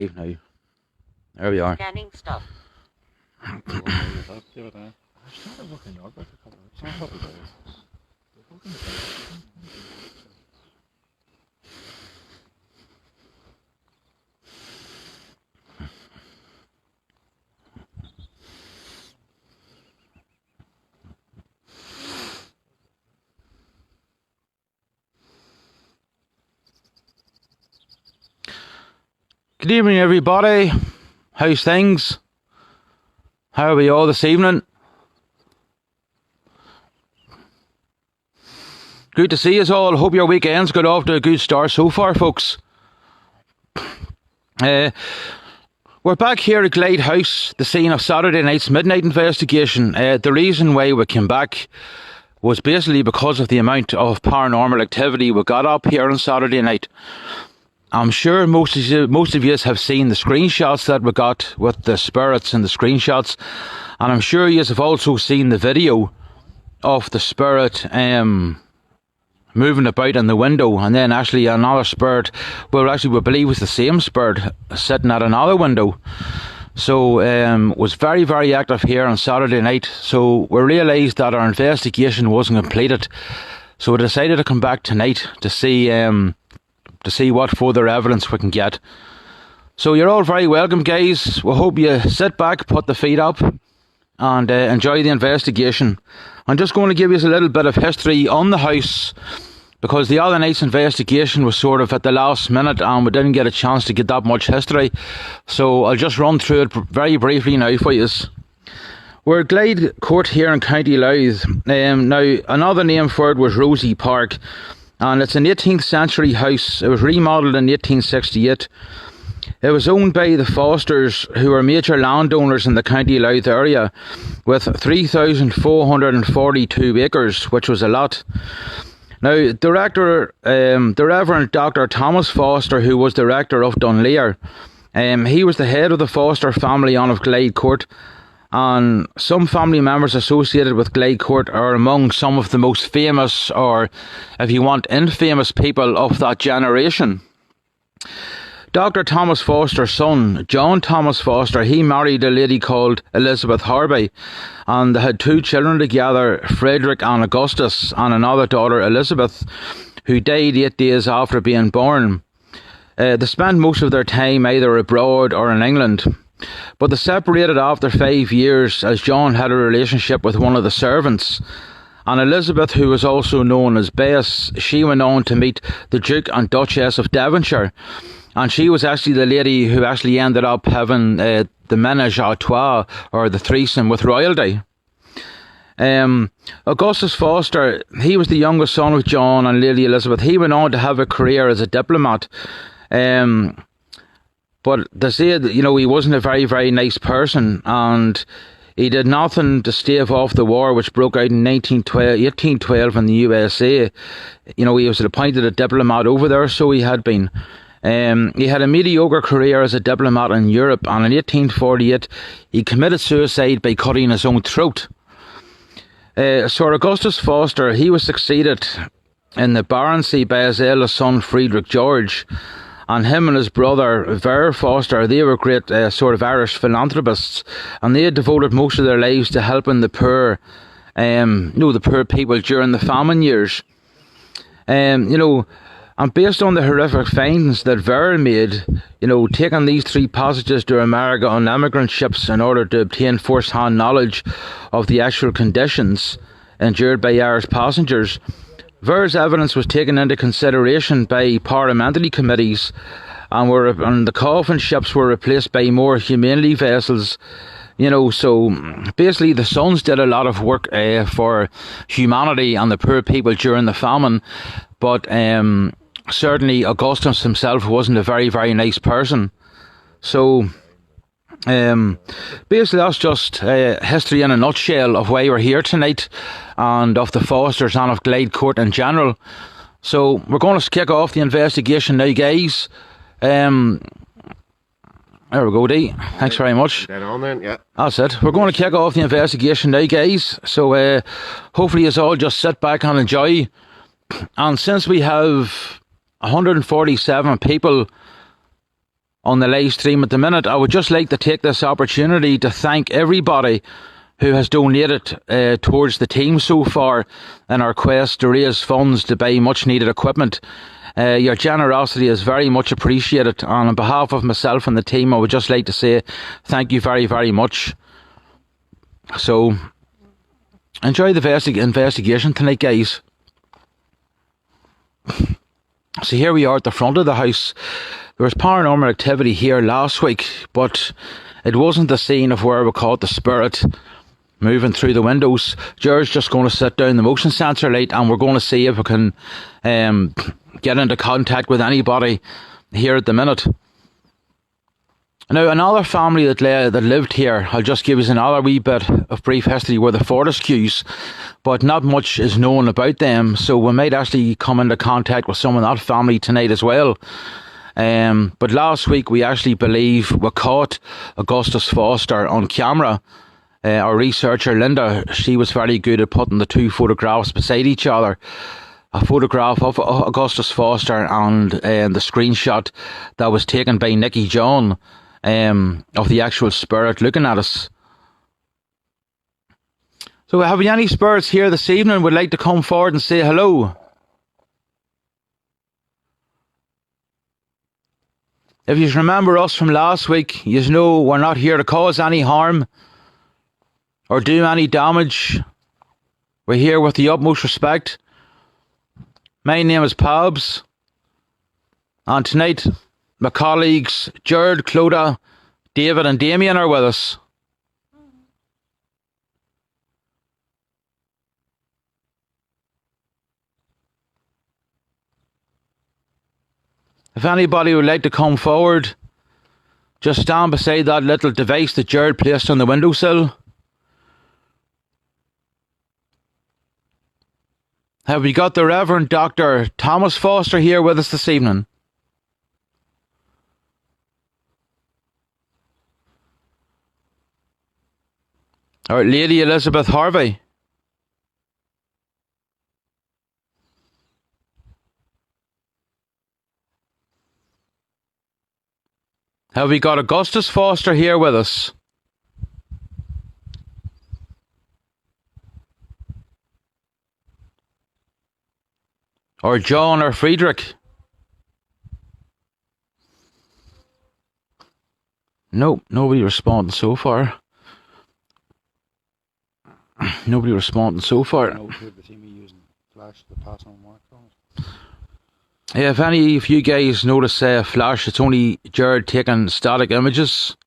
Now, there we are. Scanning stuff. Good evening, everybody. How's things? How are we all this evening? Good to see us all. Hope your weekend's got off to a good start so far, folks. We're back here at Glyde House, the scene of Saturday night's midnight investigation. The reason why we came back was basically because of the amount of paranormal activity we got up here on Saturday night. I'm sure most of you have seen the screenshots that we got with the spirits and the screenshots, and I'm sure you have also seen the video of the spirit moving about in the window, and then actually another spirit, we believe was the same spirit sitting at another window. So was very, very active here on Saturday night. So we realised that our investigation wasn't completed, so we decided to come back tonight to see what further evidence we can get. So you're all very welcome, guys. We hope you sit back, put the feet up, and enjoy the investigation. I'm just going to give you a little bit of history on the house, because the other night's investigation was sort of at the last minute and we didn't get a chance to get that much history. So I'll just run through it very briefly now for you. We're at Glyde Court here in County Louth. Now, another name for it was Rosie Park, and it's an 18th century house. It was remodelled in 1868. It was owned by the Fosters, who were major landowners in the County Louth area, with 3,442 acres, which was a lot. Now, the Reverend Dr. Thomas Foster, who was the rector of Dunleer, he was the head of the Foster family on of Glyde Court, and some family members associated with Glyde Court are among some of the most famous, or if you want, infamous people of that generation. Dr. Thomas Foster's son, John Thomas Foster, he married a lady called Elizabeth Harvey, and they had two children together, Frederick and Augustus, and another daughter, Elizabeth, who died 8 days after being born. They spent most of their time either abroad or in England, but they separated after 5 years as John had a relationship with one of the servants. And Elizabeth, who was also known as Bess, she went on to meet the Duke and Duchess of Devonshire, and she was actually the lady who actually ended up having the ménage à trois, or the threesome with royalty. Augustus Foster, he was the youngest son of John and Lady Elizabeth. He went on to have a career as a diplomat. But they said, he wasn't a very, very nice person, and he did nothing to stave off the war which broke out in 1812 in the USA. He was appointed a diplomat over there, so he had been. He had a mediocre career as a diplomat in Europe, and in 1848 he committed suicide by cutting his own throat. Sir Augustus Foster, he was succeeded in the baronetcy by his eldest son Frederick George, and him and his brother Ver Foster, they were great sort of Irish philanthropists, and they had devoted most of their lives to helping the poor, the poor people during the famine years. And based on the horrific findings that Ver made, taking these 3 passages to America on emigrant ships in order to obtain first-hand knowledge of the actual conditions endured by Irish passengers, Ver's evidence was taken into consideration by parliamentary committees, and the coffin ships were replaced by more humanely vessels. So basically the sons did a lot of work for humanity and the poor people during the famine, but certainly Augustus himself wasn't a very, very nice person. So basically that's just history in a nutshell of why we're here tonight, and of the Fosters and of Glyde Court in general. So we're going to kick off the investigation now, guys. There we go, Dee. Thanks very much. Dead on then, yeah. That's it. We're going to kick off the investigation now, guys. So hopefully you all just sit back and enjoy. And since we have 147 people on the live stream at the minute. I would just like to take this opportunity to thank everybody who has donated towards the team so far in our quest to raise funds to buy much needed equipment. Your generosity is very much appreciated, and on behalf of myself and the team, I would just like to say thank you very, very much. So enjoy the investigation tonight, guys. So here we are at the front of the house. There was paranormal activity here last week, but it wasn't the scene of where we caught the spirit moving through the windows. George's just going to sit down the motion sensor light, and we're going to see if we can get into contact with anybody here at the minute. Now, another family that lived here, I'll just give you another wee bit of brief history, were the Fortescues, but not much is known about them, so we might actually come into contact with some of that family tonight as well. But last week we actually believe we caught Augustus Foster on camera. Our researcher Linda, she was very good at putting the two photographs beside each other. A photograph of Augustus Foster and the screenshot that was taken by Nicky John of the actual spirit looking at us. So have you any spirits here this evening would like to come forward and say hello? If you remember us from last week, you know we're not here to cause any harm or do any damage. We're here with the utmost respect. My name is Pabs, and tonight my colleagues Jared, Clodagh, David and Damien are with us. If anybody would like to come forward, just stand beside that little device that Jared placed on the windowsill. Have we got the Reverend Dr. Thomas Foster here with us this evening? Or Lady Elizabeth Harvey? Have we got Augustus Foster here with us? Or John or Friedrich? Nope, nobody responding so far. Nobody responding so far. Yeah, if any of you guys notice a flash, it's only Jared taking static images.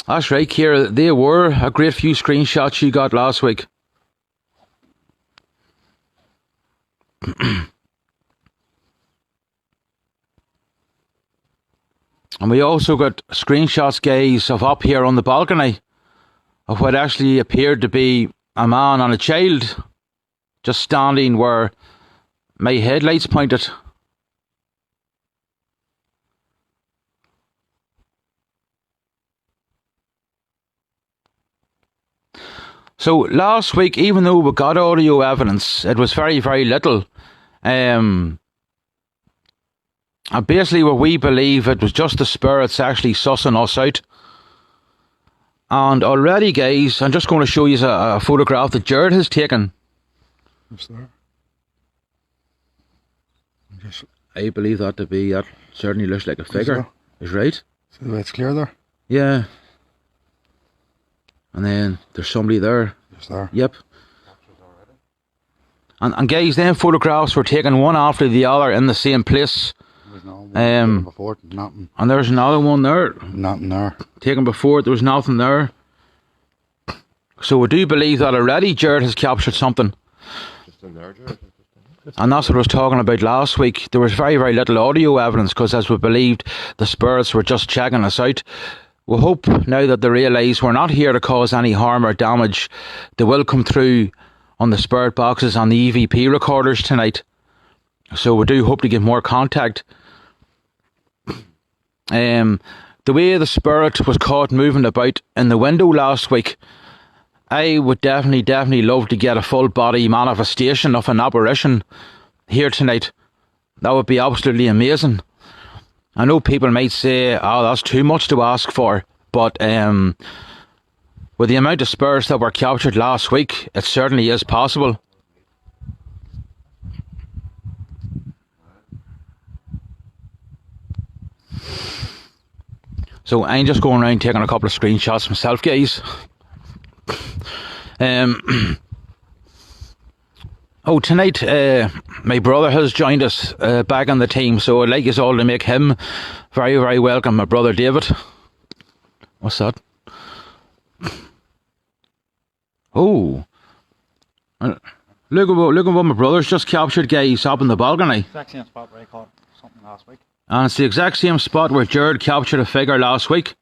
That's right, Kira. They were a great few screenshots you got last week. And we also got screenshots, guys, of up here on the balcony of what actually appeared to be a man and a child just standing where my headlights pointed. So last week, even though we got audio evidence, it was very, very little. And basically what we believe, it was just the spirits actually sussing us out. And already, guys, I'm just going to show you a photograph that Jared has taken. What's there? I believe that to be, that certainly looks like a figure. Is right. See the way it's clear there? Yeah. And then there's somebody there. Just there. Yep. And guys, them photographs were taken one after the other in the same place. Before, nothing. And there's another one there. Nothing there. Taken before, there was nothing there. So we do believe that already Jared has captured something. Just in there, Jared. And that's what I was talking about last week. There was very, very little audio evidence because, as we believed, the spirits were just checking us out. We hope now that they realise we're not here to cause any harm or damage. They will come through on the spirit boxes on the EVP recorders tonight. So we do hope to get more contact. The way the spirit was caught moving about in the window last week, I would definitely love to get a full body manifestation of an apparition here tonight. That would be absolutely amazing. I know people might say, oh, that's too much to ask for, but with the amount of spurs that were captured last week, it certainly is possible. So I'm just going around taking a couple of screenshots myself, guys. Oh, tonight my brother has joined us back on the team, so I'd like us all to make him very, very welcome, my brother David. What's that? Oh, look at what my brother's just captured, guys, up in the balcony. Exact same spot where I caught something last week. And it's the exact same spot where Jared captured a figure last week.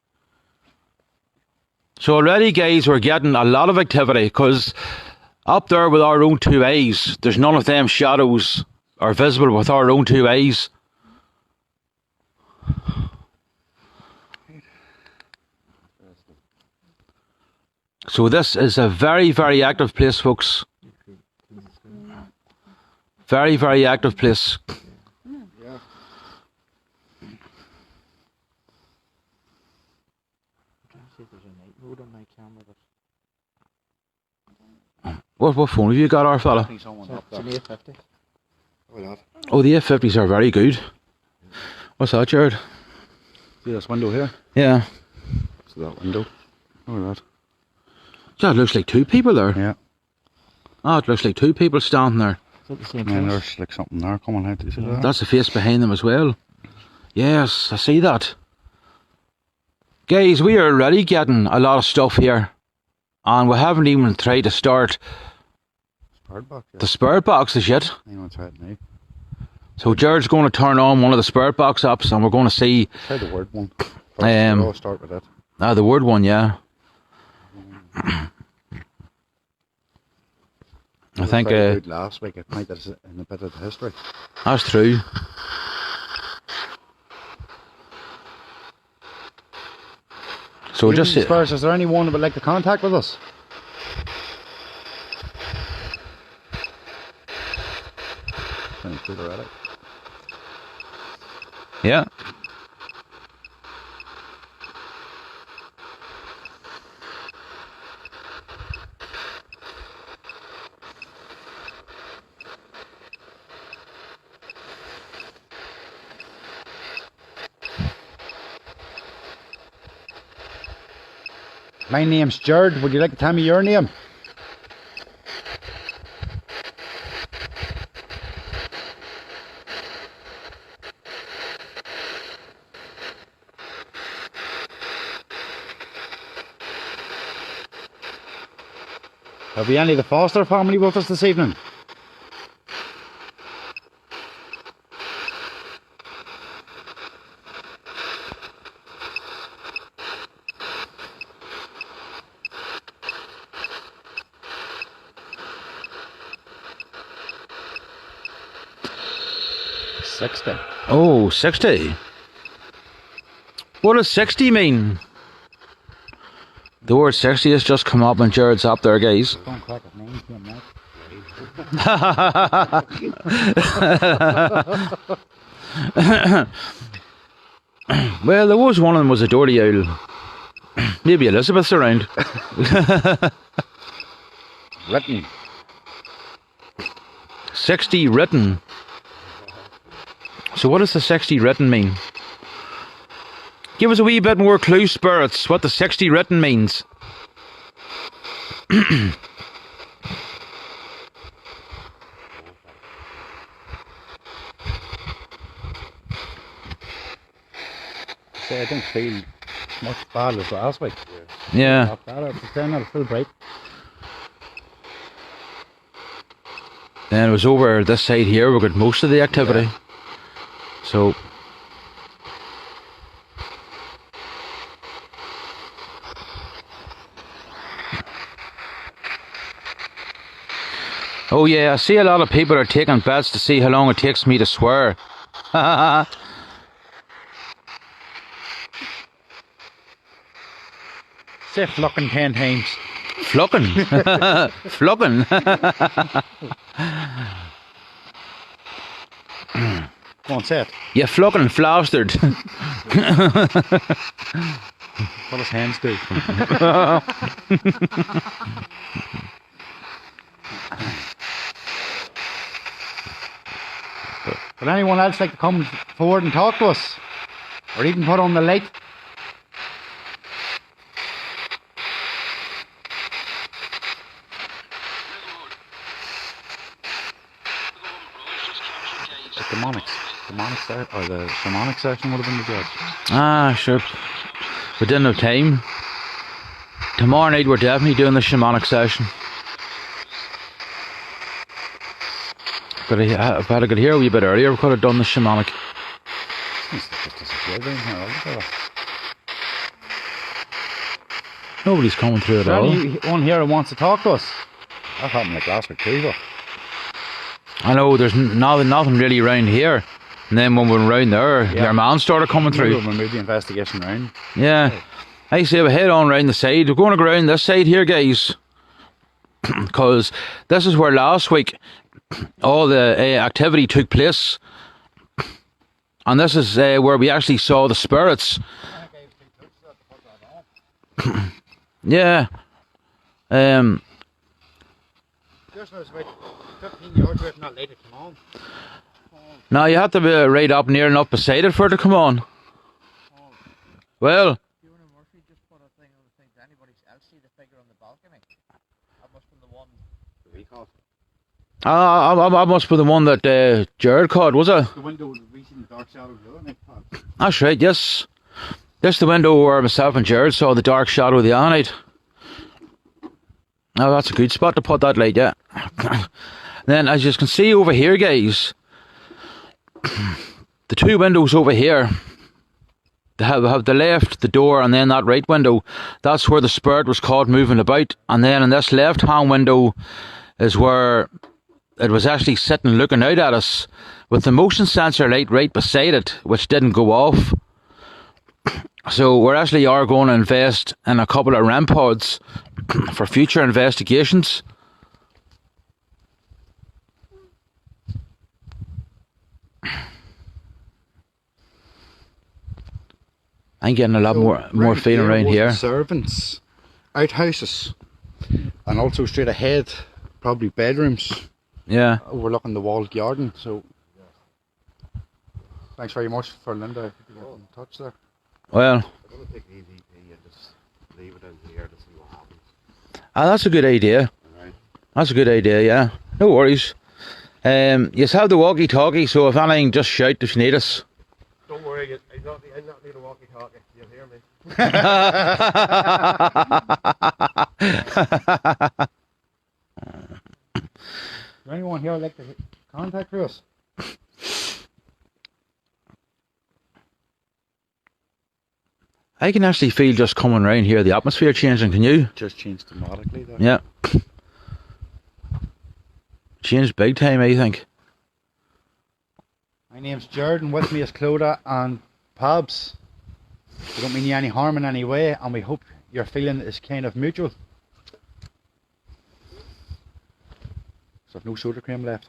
So already, guys, we're getting a lot of activity, because up there with our own two eyes, there's none of them shadows are visible with our own two eyes. So this is a very, very active place, folks. Very, very active place. What phone have you got, our fella? It's an 850. Oh, the F50s are very good. What's that, Jared? See this window here? Yeah. See that window? Look at that. Yeah, it looks like two people there. Yeah. Oh, it looks like two people standing there. Is that the same And place? there's like something there coming out. Do you see that? That's the face behind them as well. Yes, I see that. Guys, we are already getting a lot of stuff here. And we haven't even tried to start Bird box, yeah. the spirit boxes yet. I want to try it now. So Jared's going to turn on one of the spirit box apps and we're going to see Try the word one. First, I'll start with that. the word one, yeah. I think Good last week. It might have in a bit of the history. that's true. So just Spurs, is there anyone that would like to contact with us? yeah. My name's Jared. Would you like to tell me your name? Have we any of the Foster family with us this evening? Oh, 60. What does 60 mean? The word 60 has just come up and Jared's up there, guys. Don't crack it, man. You can't Well, there was one of them was a Doherty owl. Maybe Elizabeth's around. Written. 60 written. So what does the 60 written mean? Give us a wee bit more clue, spirits, what the 60 written means. I don't feel much bad as last week. Yeah. Not bad. It's not full break. Then it was over this side here, we got most of the activity. Yeah. So oh yeah, I see a lot of people are taking bets to see how long it takes me to swear. Say flucking 10 times. Flucking. Flucking. Go on, say it. You fucking floustered. What does hands do? Would anyone else like to come forward and talk to us? Or even put on the light? The or the shamanic section would have been the job. Ah, sure. We didn't have time. Tomorrow night we're definitely doing the shamanic session. But if I had got here a wee bit earlier, we could have done the shamanic. Just disappeared in here altogether. Nobody's coming through at all. Anyone here who wants to talk to us? That happened like last week too, though. I know there's nothing really around here. And then when we were around there, their man started coming through. We'll move the investigation round. Yeah. I say we head on round the side. We're going to go around this side here, guys. Because this is where last week all the activity took place. And this is where we actually saw the spirits. Yeah. Just was about 15 yards away from that lady, come on. Now you have to be right up near enough beside it for it to come on. Well. You and Murphy just put a thing on the thing. Did anybody else see the figure on the balcony? That must have been the one we caught. I must be the one that Jared caught, was it? The window reaching the dark shadow of the other night. That's right, yes. This is the window where myself and Jared saw the dark shadow of the other night. Oh, that's a good spot to put that light, yeah. Then, as you can see over here, guys, the two windows over here, they have the left, the door, and then that right window. That's where the spirit was caught moving about. And then in this left-hand window is where it was actually sitting looking out at us with the motion sensor light right beside it, which didn't go off. So we actually are going to invest in a couple of REM pods for future investigations. I'm getting a lot more feeling around here. Servants, outhouses, and also straight ahead, probably bedrooms. Yeah. Overlooking the walled garden. So, thanks very much for Linda. If you get in touch there. Well, I'm going to take the EVP and just leave it in here to see what happens. that's a good idea. Alright. That's a good idea, yeah. No worries. You have the walkie-talkie, so if anything, just shout if you need us. Don't worry, I not need a walkie-talkie. You'll hear me. Does anyone here like to contact us? I can actually feel just coming around here, the atmosphere changing, can you? Just changed dramatically there. Yeah. Changed big time, I think. My name's Jared and with me is Clodagh and Pabs. We don't mean you any harm in any way and we hope your feeling is kind of mutual. So I've no soda cream left.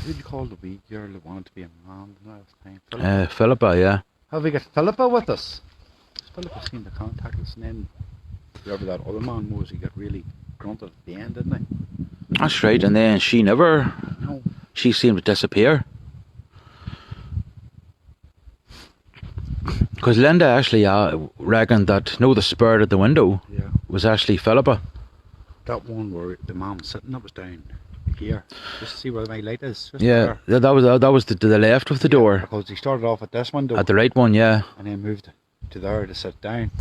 Who did you call the wee girl that wanted to be a man last time? Philippa, yeah. Have we got Philippa with us? Philippa seemed to contact us and then whoever that other man was, he got really grunted at the end, didn't he? That's right, and then she never... No. She seemed to disappear. Because Linda actually reckoned that, the spirit at the window was actually Philippa. That one where the man was sitting, that was down here. Just to see where my light is. Just Yeah, there. that was to the left of the door. Because he started off at this window. At the right one, yeah. And then moved to there to sit down.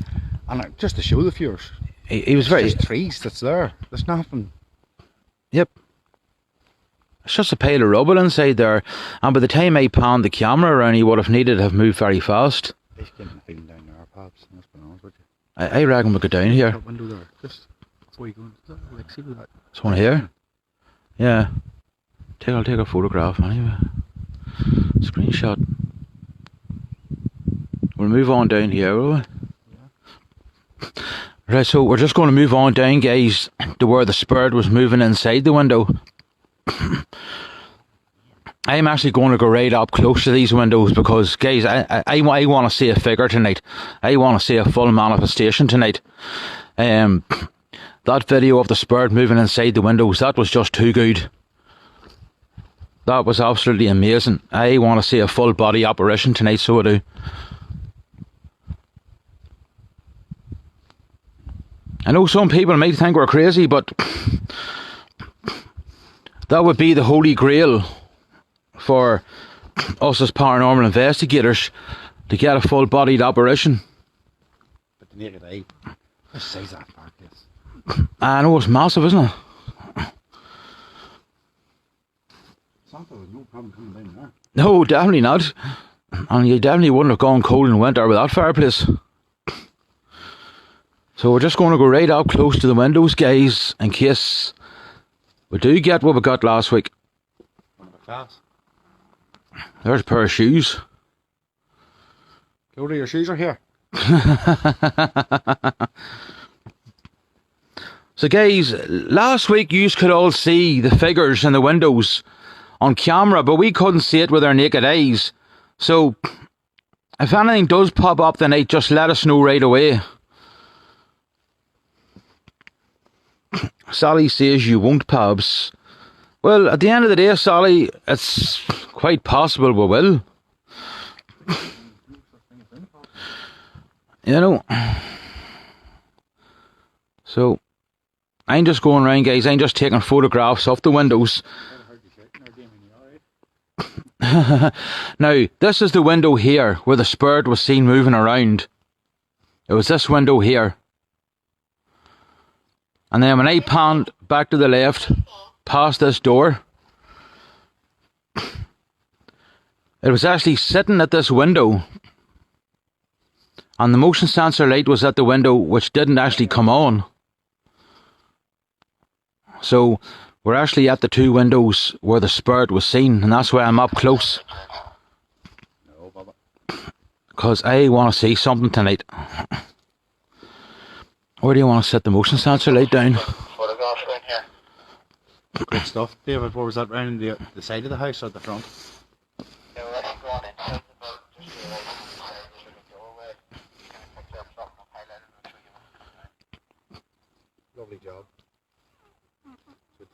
And just to show the viewers. He was It's very... just trees that's there. There's nothing. Yep. It's just a pile of rubble inside there. And by the time I panned the camera around, he would have needed to have moved very fast. He's getting the feeling down there, perhaps. Let's be honest with you. I reckon we go down here. That window there. Just before you go into like, see that. This one here? Yeah. I'll take a photograph anyway. Screenshot. We'll move on down here, will we? Yeah. Right, so we're just going to move on down, guys, to where the spirit was moving inside the window. I'm actually going to go right up close to these windows because, guys, I want to see a figure tonight. I want to see a full manifestation tonight. That video of the spirit moving inside the windows, that was just too good. That was absolutely amazing. I want to see a full body apparition tonight, so I do. I know some people might think we're crazy, but that would be the holy grail for us as paranormal investigators, to get a full bodied apparition. But the naked eye, what size that park is? I know, it's massive, isn't it? Santa was no problem coming down there. No, definitely not. And you definitely wouldn't have gone cold in winter with that fireplace. So we're just going to go right up close to the windows, guys, in case we do get what we got last week. There's a pair of shoes. Cody, your shoes are here. So guys, last week you could all see the figures in the windows on camera, but we couldn't see it with our naked eyes. So if anything does pop up tonight, just let us know right away. Sally says you won't, Pabs. Well, at the end of the day, Sally, it's quite possible we will. You know. So, I'm just going around, guys. I'm just taking photographs of the windows. Now, this is the window here where the spirit was seen moving around. It was this window here. And then when I panned back to the left, past this door, it was actually sitting at this window. And the motion sensor light was at the window, which didn't actually come on. So we're actually at the two windows where the spirit was seen, and that's why I'm up close. Because I want to see something tonight. Where do you want to set the motion sensor light down? Photograph in here. Good stuff, David. Where was that, round the side of the house or the front? Yeah, we're actually going inside the building, just to the right hand side, there's like a doorway. Kind of picture of something I've highlighted and show you what's going on. Lovely job. But,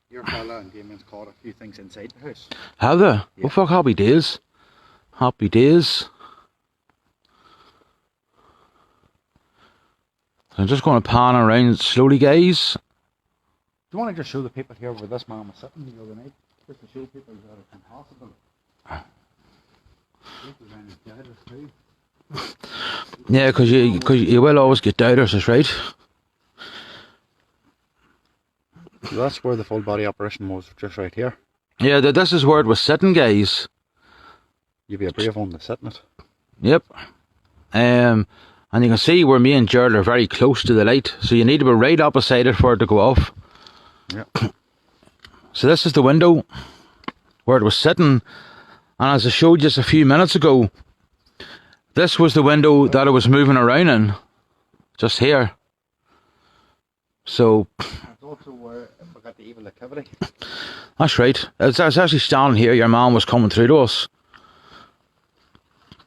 your fella and Damien's caught a few things inside the house. Have they? Yeah. Oh fuck, happy days. Happy days. I'm just going to pan around slowly, guys. Do you want to just show the people here where this man was sitting the other night? Just to show people that it's impossible. Yeah, because you will always get doubters, that's right. So that's where the full body apparition was, just right here. Yeah, this is where it was sitting, guys. You'd be a brave one to sit in it. Yep. And you can see where me and Gerald are very close to the light, so you need to be right up beside it for it to go off. Yep. So this is the window where it was sitting, and as I showed you just a few minutes ago, this was the window that it was moving around in, just here. So That's also where we got the evil activity. that's right. It's actually standing here. Your man was coming through to us.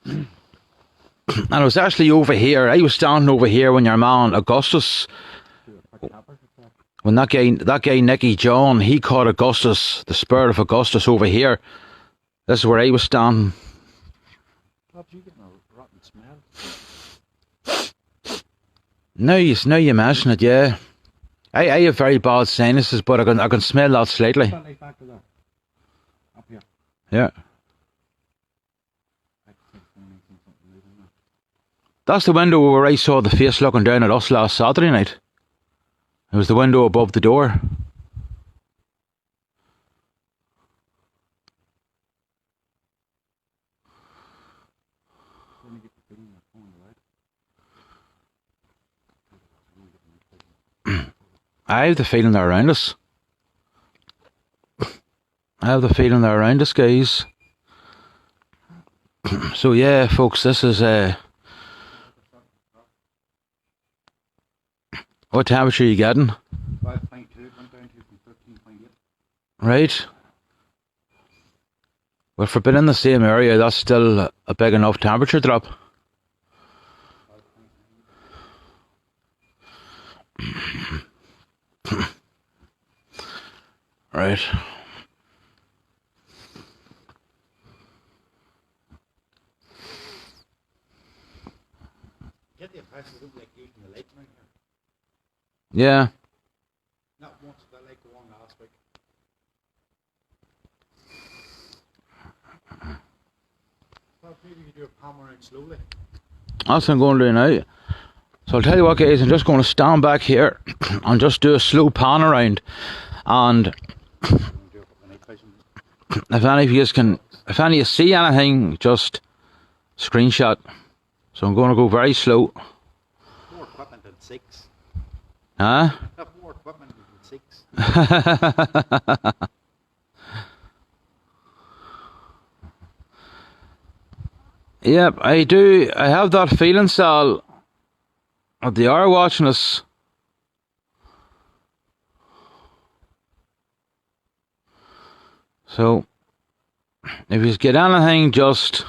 And it was actually over here. I was standing over here when your man Augustus, when that guy Nicky John, he caught Augustus, the spirit of Augustus, over here. This is where I was standing. Bob, you getting a rotten smell? Now you mention it, yeah. I have very bad sinuses, but I can smell that slightly. Stand right back to there. Up here. Yeah. That's the window where I saw the face looking down at us last Saturday night. It was the window above the door. I have the feeling they're around us. I have the feeling they're around us, guys. So yeah, folks, this is what temperature are you getting? 5.2, went down to from 13.8. Right. Well, for being in the same area, that's still a big enough temperature drop. Right. Get the impression they don't like using the light around here. Yeah. Not once, but like the one last week. Well, maybe you do a palm around slowly. That's what I'm going to do now. So I'll tell you what, guys, I'm just going to stand back here and just do a slow pan around. And if any of you can, if any of you see anything, just screenshot. So I'm going to go very slow. More equipment than 6. Huh? Have more equipment than 6. Yep, I do. I have that feeling, Sal, that they are watching us. So, if you get anything, just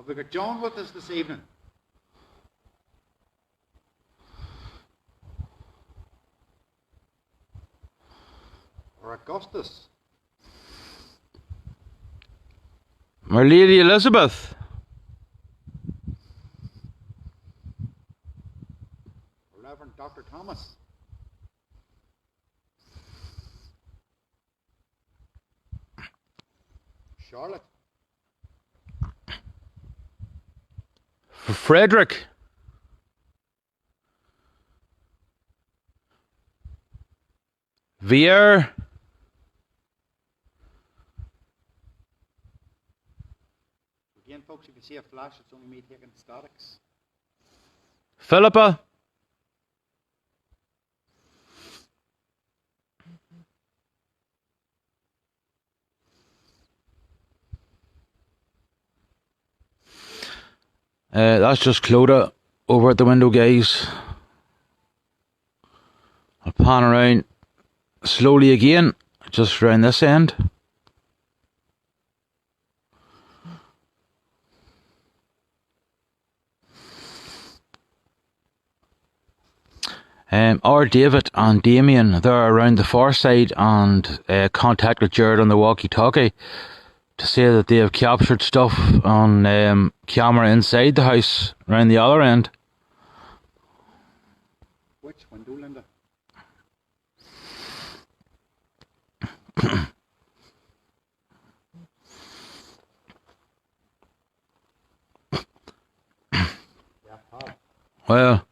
Have we got John with us this evening? Or Augustus? My Lady Elizabeth. Or Reverend Dr. Thomas? Charlotte? Frederick. Vier. Again, folks, you can see a flash. It's only me taking statics. Philippa. That's just Clodagh over at the window, guys. I'll pan around slowly again, just around this end. Our David and Damien, they're around the far side and contacted Jared on the walkie-talkie to say that they have captured stuff on camera inside the house, around the other end. Which window, Linda? Yeah, Bob. Well,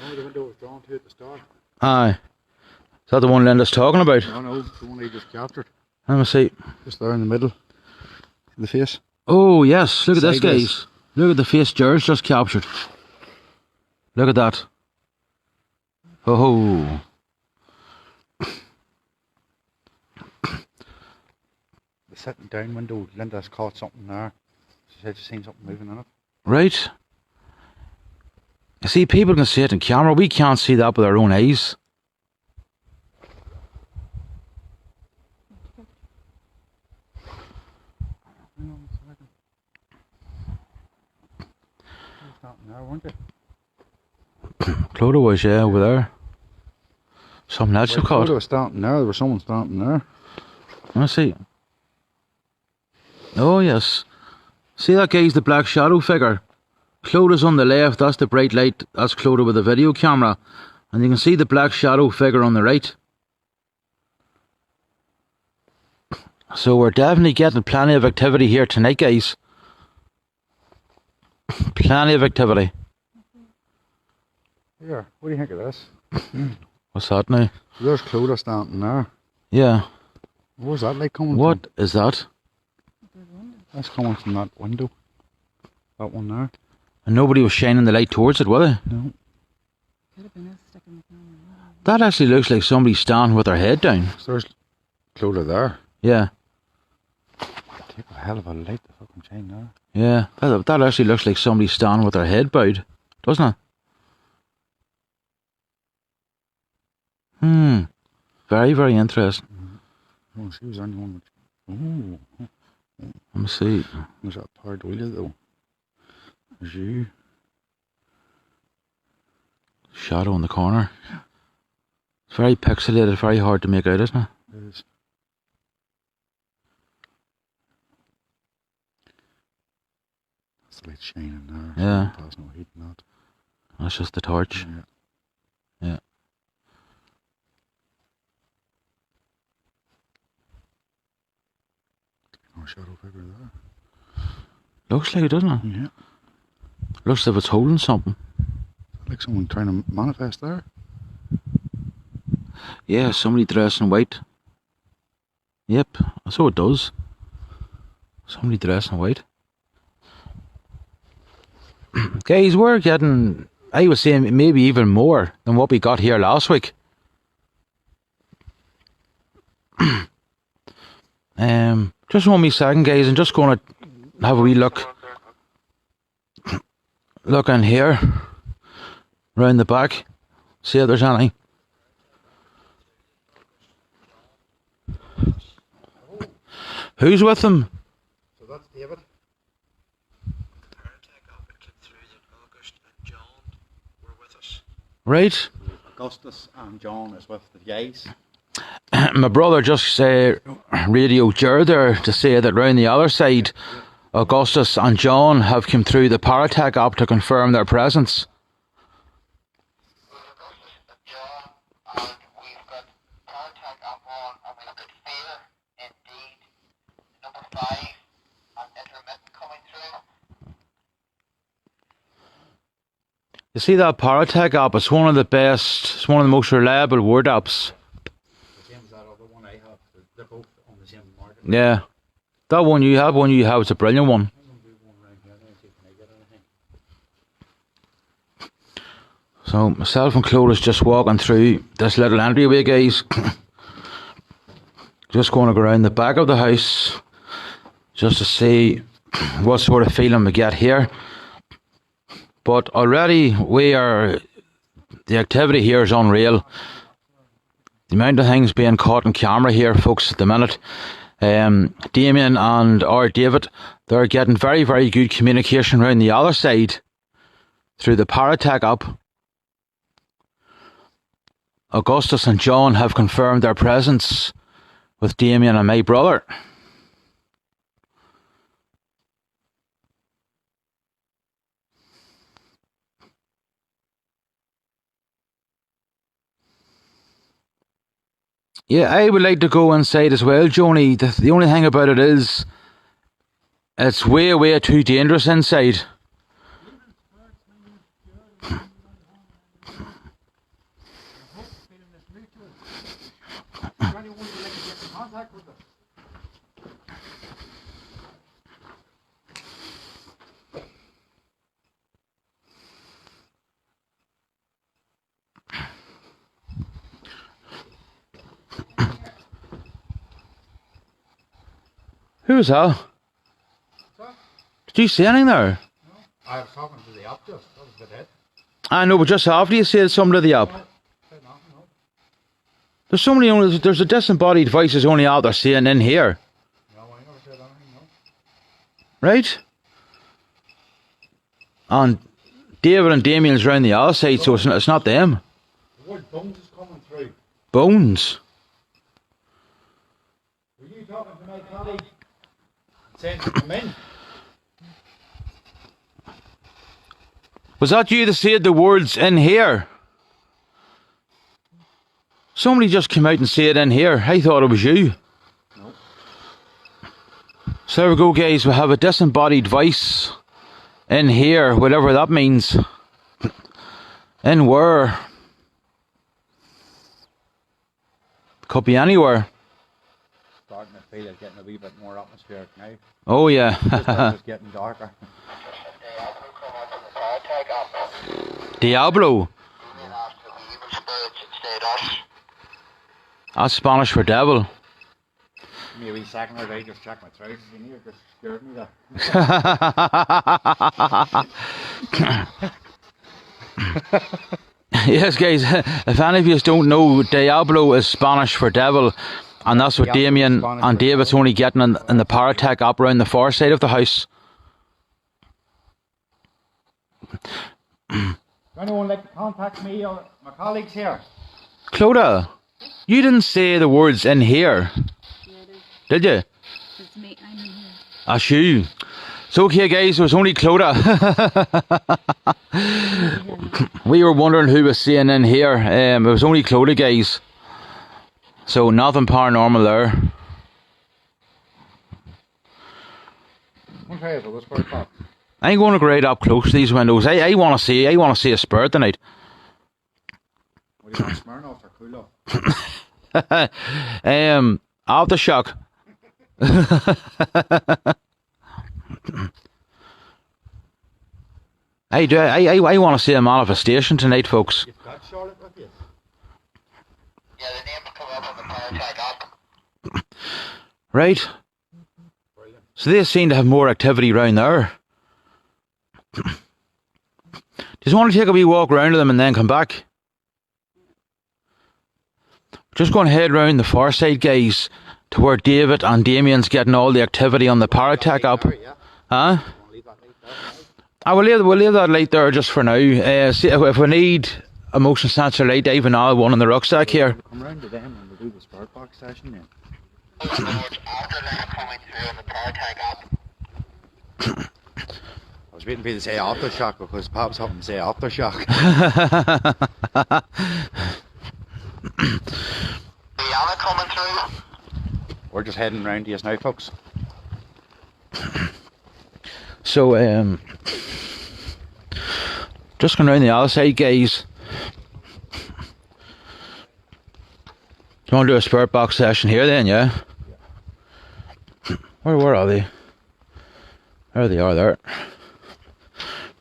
No, the window was drawn to at the start. aye. Is that the one Linda's talking about? No, no, the one I just captured. Let me see. Just there in the middle. In the face. Oh, yes. Look at this, Sideways. guys. Look at the face Jared's just captured. Look at that. Oh. The sitting down window, Linda's caught something there. She said she's seen something moving in it. Right. You see, people can see it in camera. We can't see that with our own eyes. Hang on a second. You were starting there, weren't you? Clodagh was, yeah, over there. Something else you caught. There was starting there. There was someone starting there. Let's see. Oh, yes. See that guy's the black shadow figure? Clodagh's on the left, that's the bright light, that's Clodagh with a video camera. And you can see the black shadow figure on the right. So we're definitely getting plenty of activity here tonight, guys. Plenty of activity. Here, what do you think of this? What's that now? There's Clodagh standing there. Yeah. Where's that light coming What from? is that? That's coming from that window. That one there. And nobody was shining the light towards it, were they? No. Could have been us sticking the camera. That actually looks like somebody standing with their head down. So there's Clodagh there. Yeah, Take a hell of a light, the fucking chain there. yeah. That actually looks like somebody standing with their head bowed, doesn't it? Very, very interesting. Oh, she was the only one with... Oh, Let me see. there's that third wheeler though. There's you. Shadow in the corner. It's very pixelated, very hard to make out, isn't it? There's... That's the light shining there. Yeah. There's no heat in that. That's just the torch. Yeah. Yeah. No shadow figure there. Looks like it, doesn't it? Yeah. Looks as if it's holding something. Like someone trying to manifest there. Yeah, somebody dressed in white. Yep, so it does. Somebody dressed in white. Guys, we're getting, I was saying, maybe even more than what we got here last week. Just 1 second, guys. I'm just going to have a wee look. Look in here, round the back, see if there's anything. Who's with them? So that's David. Paratech up and came through that August and John were with us. Right. Augustus and John is with the guys. My brother just radioed Ger there to say that round the other side, Augustus and John have come through the Paratech up to confirm their presence. John, and we've got Paratech up on, and we've got Fear, Indeed, number 5, and Intermittent coming through. You see that Paratech app? It's one of the best, it's one of the most reliable word apps. The same as that other one I have. They're both on the same market. Yeah. That one you have, is a brilliant one. I'm going to do one right here now and see if I get anything. So myself and Clodagh just walking through this little entryway, guys. Just going to go around the back of the house just to see what sort of feeling we get here. But already the activity here is unreal. The amount of things being caught on camera here, folks, at the minute. Damien and David, they're getting very, very good communication around the other side through the Paratech app. Augustus and John have confirmed their presence with Damien and my brother. Yeah, I would like to go inside as well, Joni. The only thing about it is, it's way, way too dangerous inside. Who's that? Did you see anything there? No, I was talking to the app just. That was about it. I know, but just after you said something to the app. Said nothing, no. There's so many, there's a disembodied voices only out there saying in here. No, I never said anything, no. Right? And David and Damien's round the other side, so it's not them. The word bones is coming through. Bones. Were you talking to my colleague? Saying to come in? Was that you that said the words in here? Somebody just came out and said in here. I thought it was you. No. So there we go, guys. We have a disembodied voice in here, whatever that means. In where? Could be anywhere. Starting to feel it getting a wee bit more atmospheric now. Oh yeah. It's getting darker. Diablo. Even after the evil spirits and stayed us That's Spanish for devil. Give me a wee second or I just check my trousers in here. Just scared me there. Yes, guys, if any of you don't know, Diablo is Spanish for devil, and that's what Diablo is Damien Spanish and for David's devil. only getting in the Paratech up around the far side of the house. Anyone like to contact me or my colleagues here? Clodagh, you didn't say the words in here, did you? It's me, I'm in here. That's you. It's okay, guys, it was only Clodagh. We were wondering who was saying in here. It was only Clodagh, guys. So nothing paranormal there. One try it, let's go back. I ain't going to go right up close to these windows. I want to see a spirit tonight. What do you want, Smirnoff or Cool Aftershock. I want to see a manifestation tonight, folks. You've got Charlotte with you? Yeah, the names come up on the power tag app. Right. So they seem to have more activity around there. Just want to take a wee walk around to them and then come back. Just going to head round the far side, guys, to where David and Damien's getting all the activity on the Paratech up. Huh? We'll leave that light there just for now. See, if we need a motion sensor light, I have another one in the rucksack here. Come round to them and we'll do the spirit box session then. After that coming through on the power tag app. I was waiting for you to say aftershock because Pop's hoping to say aftershock. Rihanna coming through. We're just heading round to you now, folks. So, just going round the other side, guys. Do you want to do a spirit box session here then, yeah? Where are they? There they are there.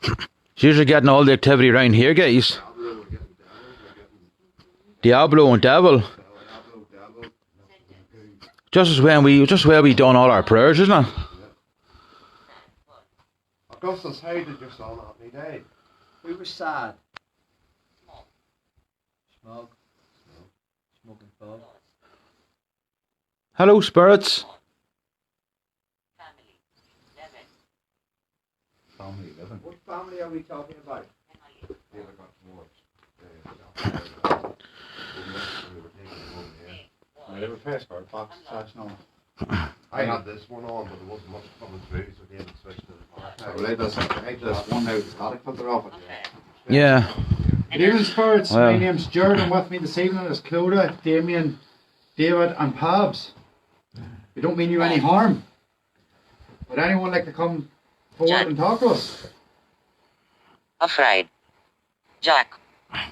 It's usually getting all the activity around here, guys. Diablo and Devil. Just where we done all our prayers, isn't it? Augustus, how did your son Anthony die? We were sad. Smoke. Smoking fog. Hello, spirits. Family living. What family are we talking about? They were first spirit box session on. I had this one on, but there wasn't much coming through, so David switched to the power tag. Well, I just one out the static filter off it. Yeah. Good evening, spirits. Well. My name's Jared, and with me this evening is Clodagh, Damien, David, and Pabs. We don't mean you any harm. Would anyone like to come forward and talk to us? Afraid. Jack.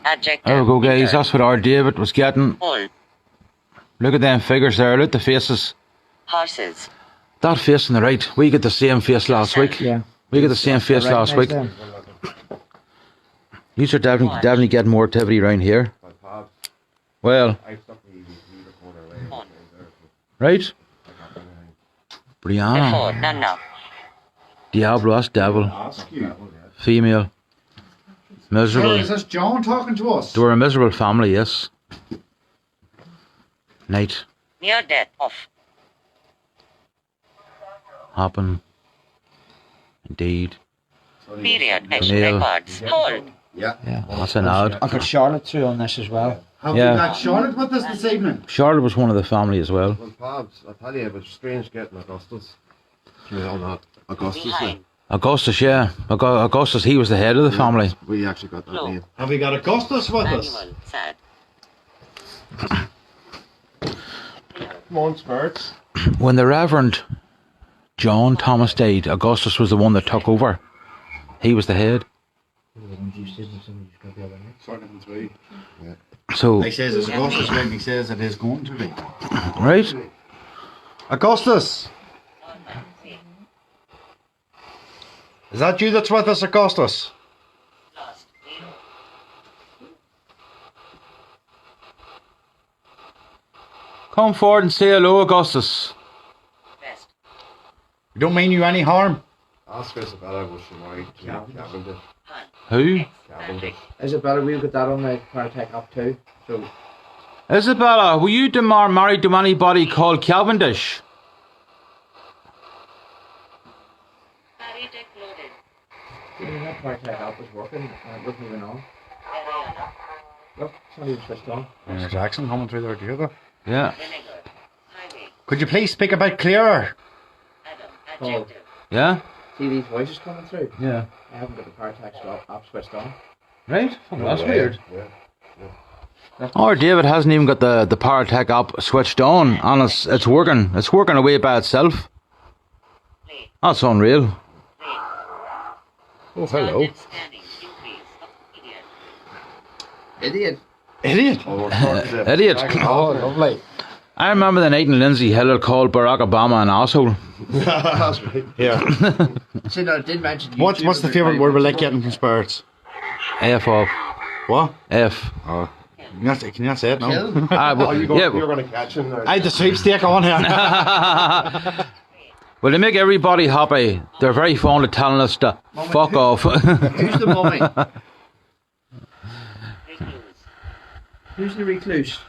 Adjective. There we go, guys. Ether. That's what our David was getting. All. Look at them figures there. Look at the faces. Horses. That face on the right. We got the same face last week. Yeah. We got the same face last week. You should definitely get more activity around here. Well, I stuck the meter corner away. On. right? Before. Brianna. No. Diablo, that's devil. Ask you. Female. Sir, Miserable. is this John talking to us? They were a miserable family, yes. Night. Near death. Off. Happen. Indeed. Period. Male. Records. Hold. Yeah. Yeah, that's an odd. I got Charlotte through on this as well. Have Yeah. we got Charlotte with us this evening? Charlotte was one of the family as well. Well, Pabs, I tell you, it was strange getting Augustus. Well, not Augustus. Behind. Augustus, yeah. Augustus, he was the head of the family. We actually got that No. name. Have we got Augustus with us? Manual. Sad. Come on, spirits. When the Reverend John Thomas died, Augustus was the one that took over. He was the head. Starting three. So, He says it's Augustus when he says it is going to be. right? Augustus! Is that you that's with us, Augustus? Lost. Zero. 1, Come forward and say hello, Augustus. West. We don't mean you any harm. Ask Isabella was she married to Cavendish. Han. Who? X. Cavendish. Isabella, we'll get that on the Paratech up too. So, Isabella, were you married to anybody called Cavendish? Paratech loaded. that Paratech up was working and it wasn't even on. Ariana. Look, it's not even switched on. There's Jackson coming through there together. Yeah. Vinegar. Highway. Could you please speak a bit clearer? Adam. Oh. Adjective. Yeah? See these voices coming through? Yeah. I haven't got the Paratech app switched on. Right? Well, that's weird. Yeah. Or David hasn't even got the Paratech app switched on, and it's working. It's working away by itself. Play. That's unreal. Play. Oh, hello. Started scanning. Increase of idiot. Idiot. Idiot. Oh, we're starting to- Idiot. Oh, lovely. I remember the night in Lindsay Hill called Barack Obama an asshole. That's right. Here. See, no, I did mention What's the favourite word we like getting from spirits? F off. What? F. Oh. Can you not say it now? Kill? Oh, you're yeah. going to catch him there. I had the sweepstake on here. Well, they make everybody happy. They're very fond of telling us to fuck off. Who's the mummy? Recluse. Who's the recluse?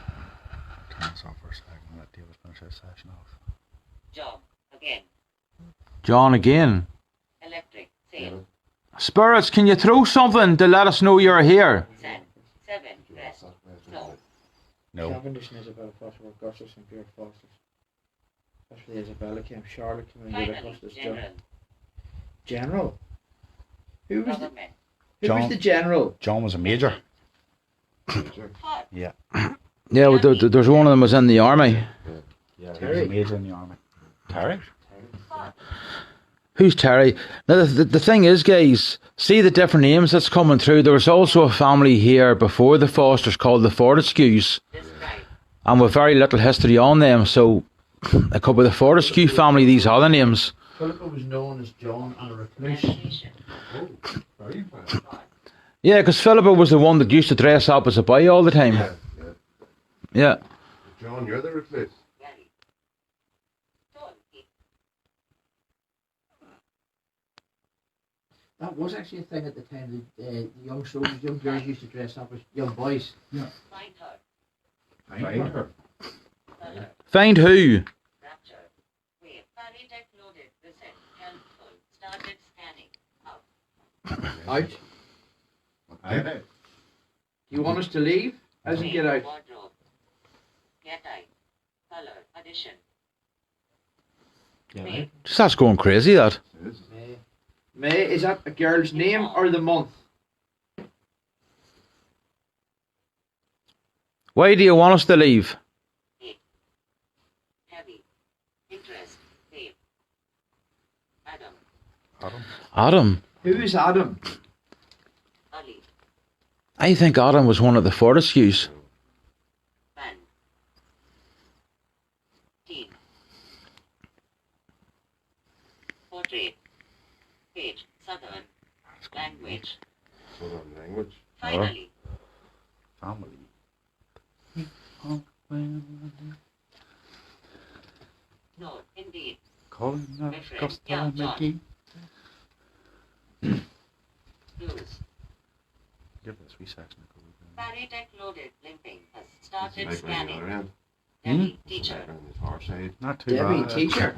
Turn this off for a second. Let David finish his session off. Job. Again. John again. Electric. Sail. Spirits, can you throw something to let us know you're here? Sand. 7. Rest. Snow. No. Cavendish and Isabella Foster were Augustus and Beard Fosters. Especially Isabella came, Charlotte came, and Beard Finally. Augustus. General. General? Who was the, Government. who John. was the general? John was a major. Hot. Yeah. Yeah, well, there's one of them was in the army. Yeah, he was Terry. a major in the army. Terry? Who's Terry? Now, the thing is, guys, see the different names that's coming through. There was also a family here before the Fosters called the Fortescues, Describe. and with very little history on them, so it could be the Fortescue family, these other names. Philippa was known as John and a recluse. Navigation. Very fine. Yeah, because Philippa was the one that used to dress up as a boy all the time. Yeah. Yeah. John, you're the recluse. Gary. Tall. That was actually a thing at the time. The young soldiers, young girls used to dress up as young boys. Find her. Find her. Color. Find who? Rapture. Wave. Paratech loaded. Reset. Helpful. Started scanning. Out. Out. Okay. You want us to leave? As in get out? Wardrobe. Get out. Color. Addition. Yeah, May. Just that's going crazy, that. May. May, is that a girl's name or the month? Why do you want us to leave? Heavy. Interest. Wave. Adam. Adam. Who is Adam? Ali. I think Adam was one of the Fortescues. Van. Team. Portrait. Page. Southern. Language. Southern language. Finally. Family. No, indeed. Calling Reference. Yeah, John. Clues. Give this wee section a go. Paratech loaded. Limping. Has started Like on the other scanning. end. Debbie. Teacher. Like on the far side. Not too Debbie, bad. teacher.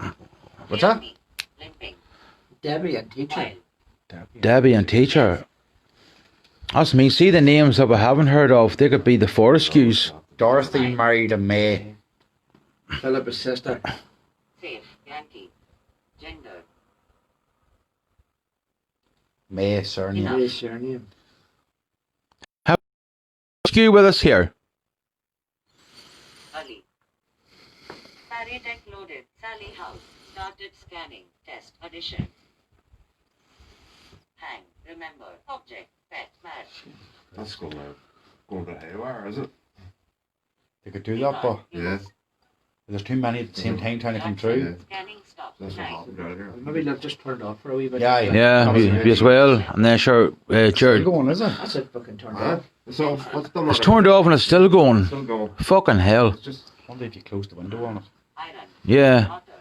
What's that? Debbie. Limping. Debbie and teacher. While. Debbie and teacher. That's me. See the names that we haven't heard of. They could be the Fortescues. Dorothy married a May. Philippa's sister. Safe. Yankee. Gender. May surname. May's surname. Fortescue with us here. Ali. Paratech loaded. Sally House. Started scanning. Test. Addition. Hang. Remember. Object. Pet. Match. That's going to haywire, is it? They could do that, but Yeah. there's too many at the same time trying to come through. Scanning stop. That's what Hang. happened right here. Maybe let's just turn it off for a wee bit. Yeah, Yeah, you as well. And then sure, Still Jared. going, is it? That's it fucking turned Huh? off. So, what's the It's turned off and it's still going. Still going. Fucking hell. It's just Wonder if you close the window on it. Iron. Yeah. Otter.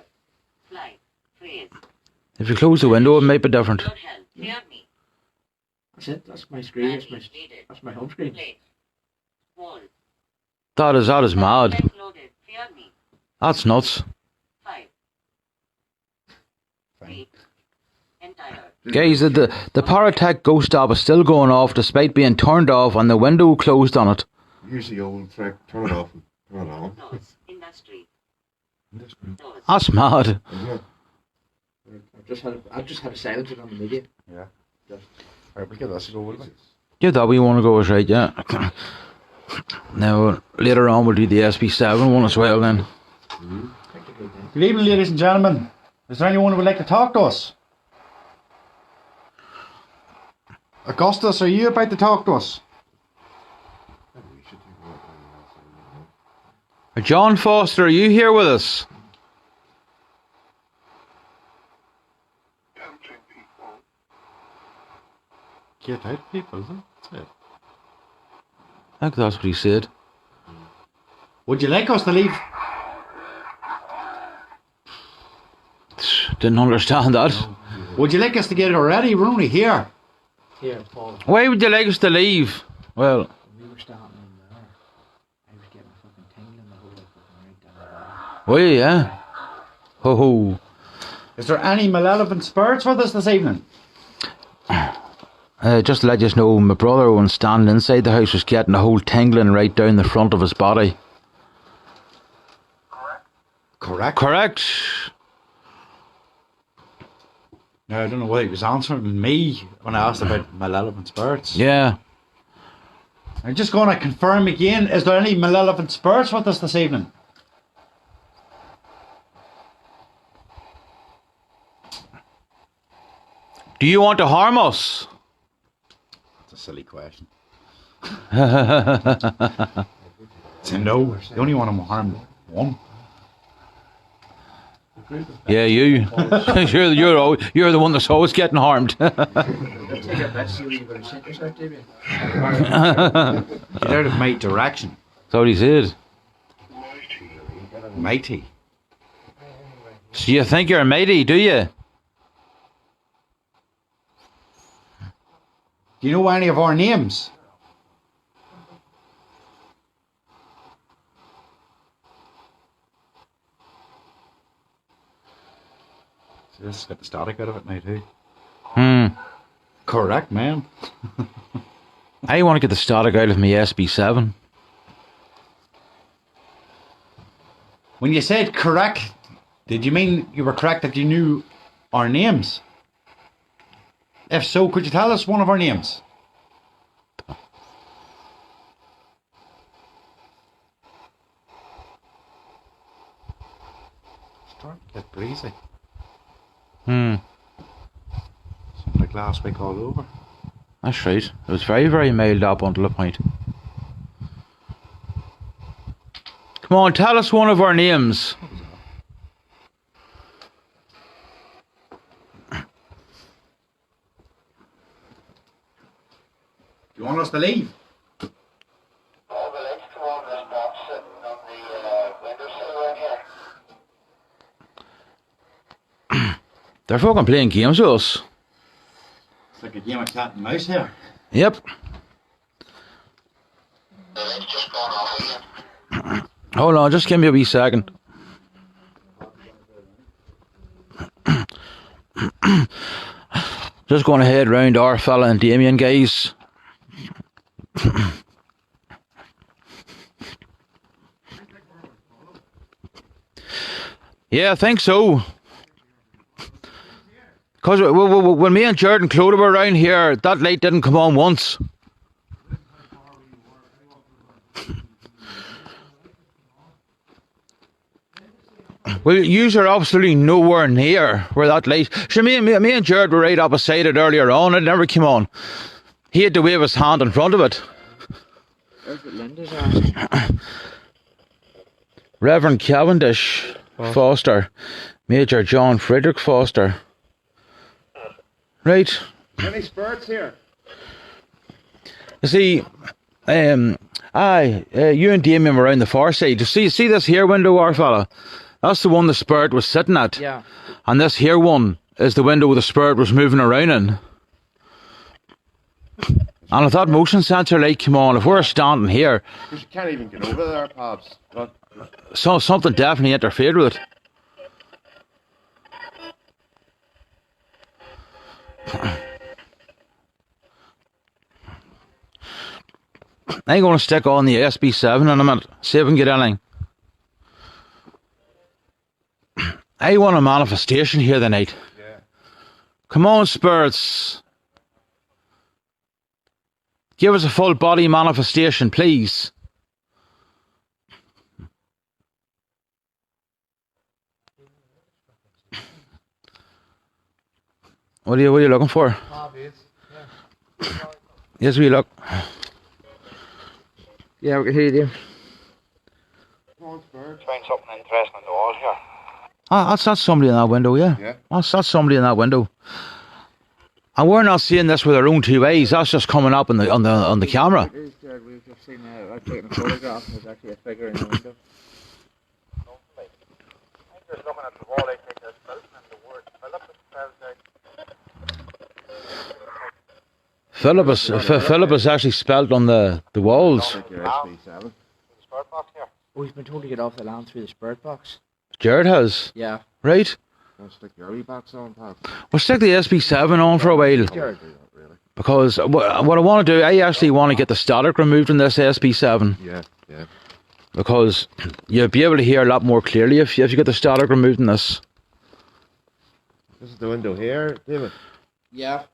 Fly. Phrase. If you close the window, it might be different. Good health. Hear me. That's it. That's my screen. Batteries needed. That's my home screen. Plate. Wall. That is mad. Deck loaded. Fear me. That's nuts. 5. Fine. 8. Entire. Guys, the Paratech ghost stop is still going off despite being turned off and the window closed on it. Use the old trick, turn it off and turn it on. Nose. Industry. Nose. That's mad. Isn't it? I've just had a silencer on the media. Yeah. Alright, we'll give this a go, will we? Yeah, that we want to go is right, yeah. Now, later on we'll do the SB7 one as well then. Good evening, ladies and gentlemen. Is there anyone who would like to talk to us? Augustus, are you about to talk to us? John Foster, are you here with us? Get out, people, isn't it? That's it. I think that's what he said. Would you like us to leave? Didn't understand that. Would you like us to get it already? We're only here. Here, Paul. Why would you like us to leave? Well, We were starting in there. I was getting a fucking tingling the whole way fucking right down well, yeah. Ho ho. Is there any malevolent spirits with us this evening? Just to let you know, my brother, when standing inside the house, was getting a whole tingling right down the front of his body. Correct. Correct. Now, I don't know why he was answering me when I asked about malevolent spirits. Yeah. I'm just going to confirm again, is there any malevolent spirits with us this evening? Do you want to harm us? That's a silly question. So no, the only one I'm harmed one. Yeah, you. you're the one that's always getting harmed. Take a bit, see where you're going to sit yourself, David. Get out of my direction. That's what he said. Mighty. So you think you're mighty, do you? Do you know any of our names? So this has got the static out of it now too. Correct, man. I want to get the static out of my SB7. When you said correct, did you mean you were correct that you knew our names? If so, could you tell us one of our names? Starting to get breezy. Something like last week all over. That's right. It was very, very mild up until a point. Come on, tell us one of our names. Do you want us to leave? All the lights come on, there's box sitting on the windowsill right here. They're fucking playing games with us. It's like a game of cat and mouse here. Yep. The lights just gone off again. Hold on, just give me a wee second. Just going to head round our fella and Damien, guys. Yeah, I think so. Because when me and Jared and Clodagh were around here, that light didn't come on once. Well, yous are absolutely nowhere near where that light... Sure, me and Jared were right opposite it earlier on. It never came on. He had to wave his hand in front of it. There's what Linda's asking. Reverend Cavendish Foster. Major John Frederick Foster. Right. Any spirits here? You see, Aye, you and Damien were around the far side. You see this here window, our fella? That's the one the spirit was sitting at. Yeah. And this here one is the window the spirit was moving around in. And if that motion sensor light came on, if we're standing here, Because you can't even get over there, Pops. What? something definitely interfered with it. I'm going to stick on the SB7 in a minute, see if we can get anything. I want a manifestation here tonight. Yeah. Come on, spirits. Give us a full body manifestation, please. What are you looking for? Yes, we look. Yeah, we can hear you. Find something interesting on the wall here. Ah, that's somebody in that window, yeah. Yeah. That's somebody in that window. And we're not seeing this with our own two eyes. That's just coming up on the camera. It is, Jared. We've just seen, I've taken a photograph and there's actually a figure in the window. I'm just looking at the wall. I think there's built and the word Philip is spelled out. Philip is actually spelt on the walls. Check your SB7. The spirit box here. Oh, he's been told to get off the land through the spirit box. Jared has. Yeah. Right? Want to stick your wee box on, Pops? We'll stick the SB7 on for a while. Jared. Really? Because what I want to do, I actually want to get the static removed in this SB7. Yeah, yeah. Because you'll be able to hear a lot more clearly if you get the static removed in this. This is the window here, David. Yeah.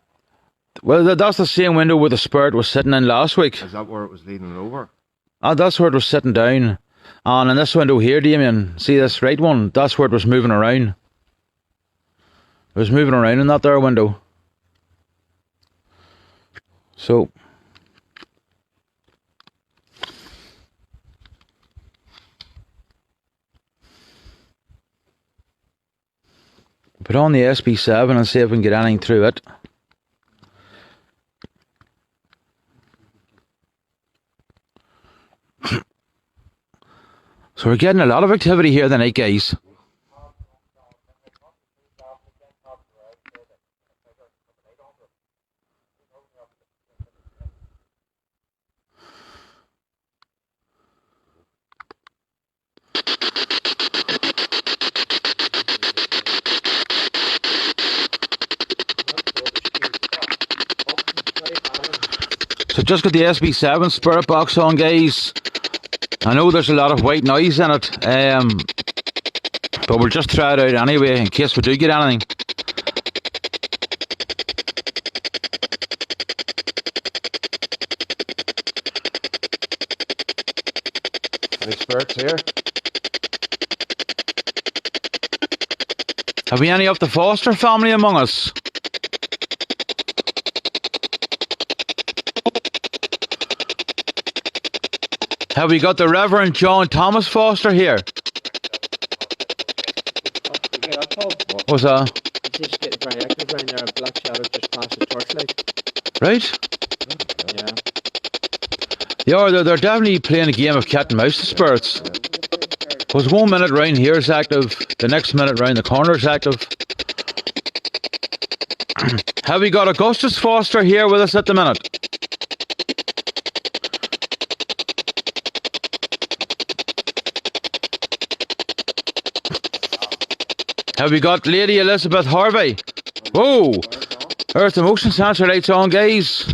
Well, that's the same window where the spirit was sitting in last week. Is that where it was leaning over? That's where it was sitting down. And in this window here, Damien, see this right one? That's where it was moving around. It was moving around in that there window. So put on the SB7 and see if we can get anything through it. So we're getting a lot of activity here tonight, guys. So just got the SB7 spirit box on, guys. I know there's a lot of white noise in it, but we'll just try it out anyway in case we do get anything. Any spirits here? Have we any of the Foster family among us? Have we got the Reverend John Thomas Foster here? What's that? It's just getting very active around there. A black shadow just past the torchlight. Right? Yeah. Yeah, they're definitely playing a game of cat and mouse, the spirits. Because 1 minute round here is active, the next minute round the corner is active. Have we got Augustus Foster here with us at the minute? Have we got Lady Elizabeth Harvey? Whoa! There's the motion sensor lights on, guys.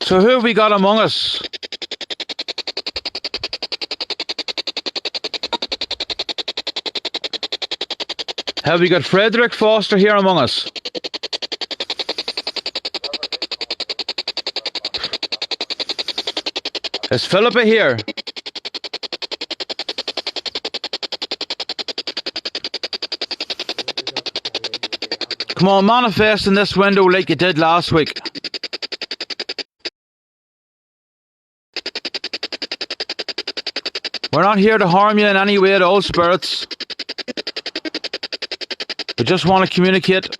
So who have we got among us? Have we got Frederick Foster here among us? Is Philippa here? Come on, manifest in this window like you did last week. We're not here to harm you in any way at all, spirits. We just want to communicate.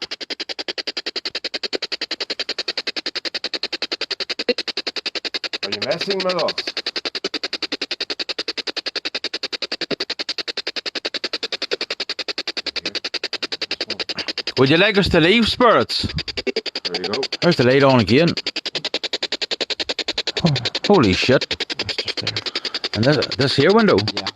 Are you messing with us? Would you like us to leave, spirits? There you go. There's the light on again. Oh, holy shit. That's just there. And this here window. Yeah.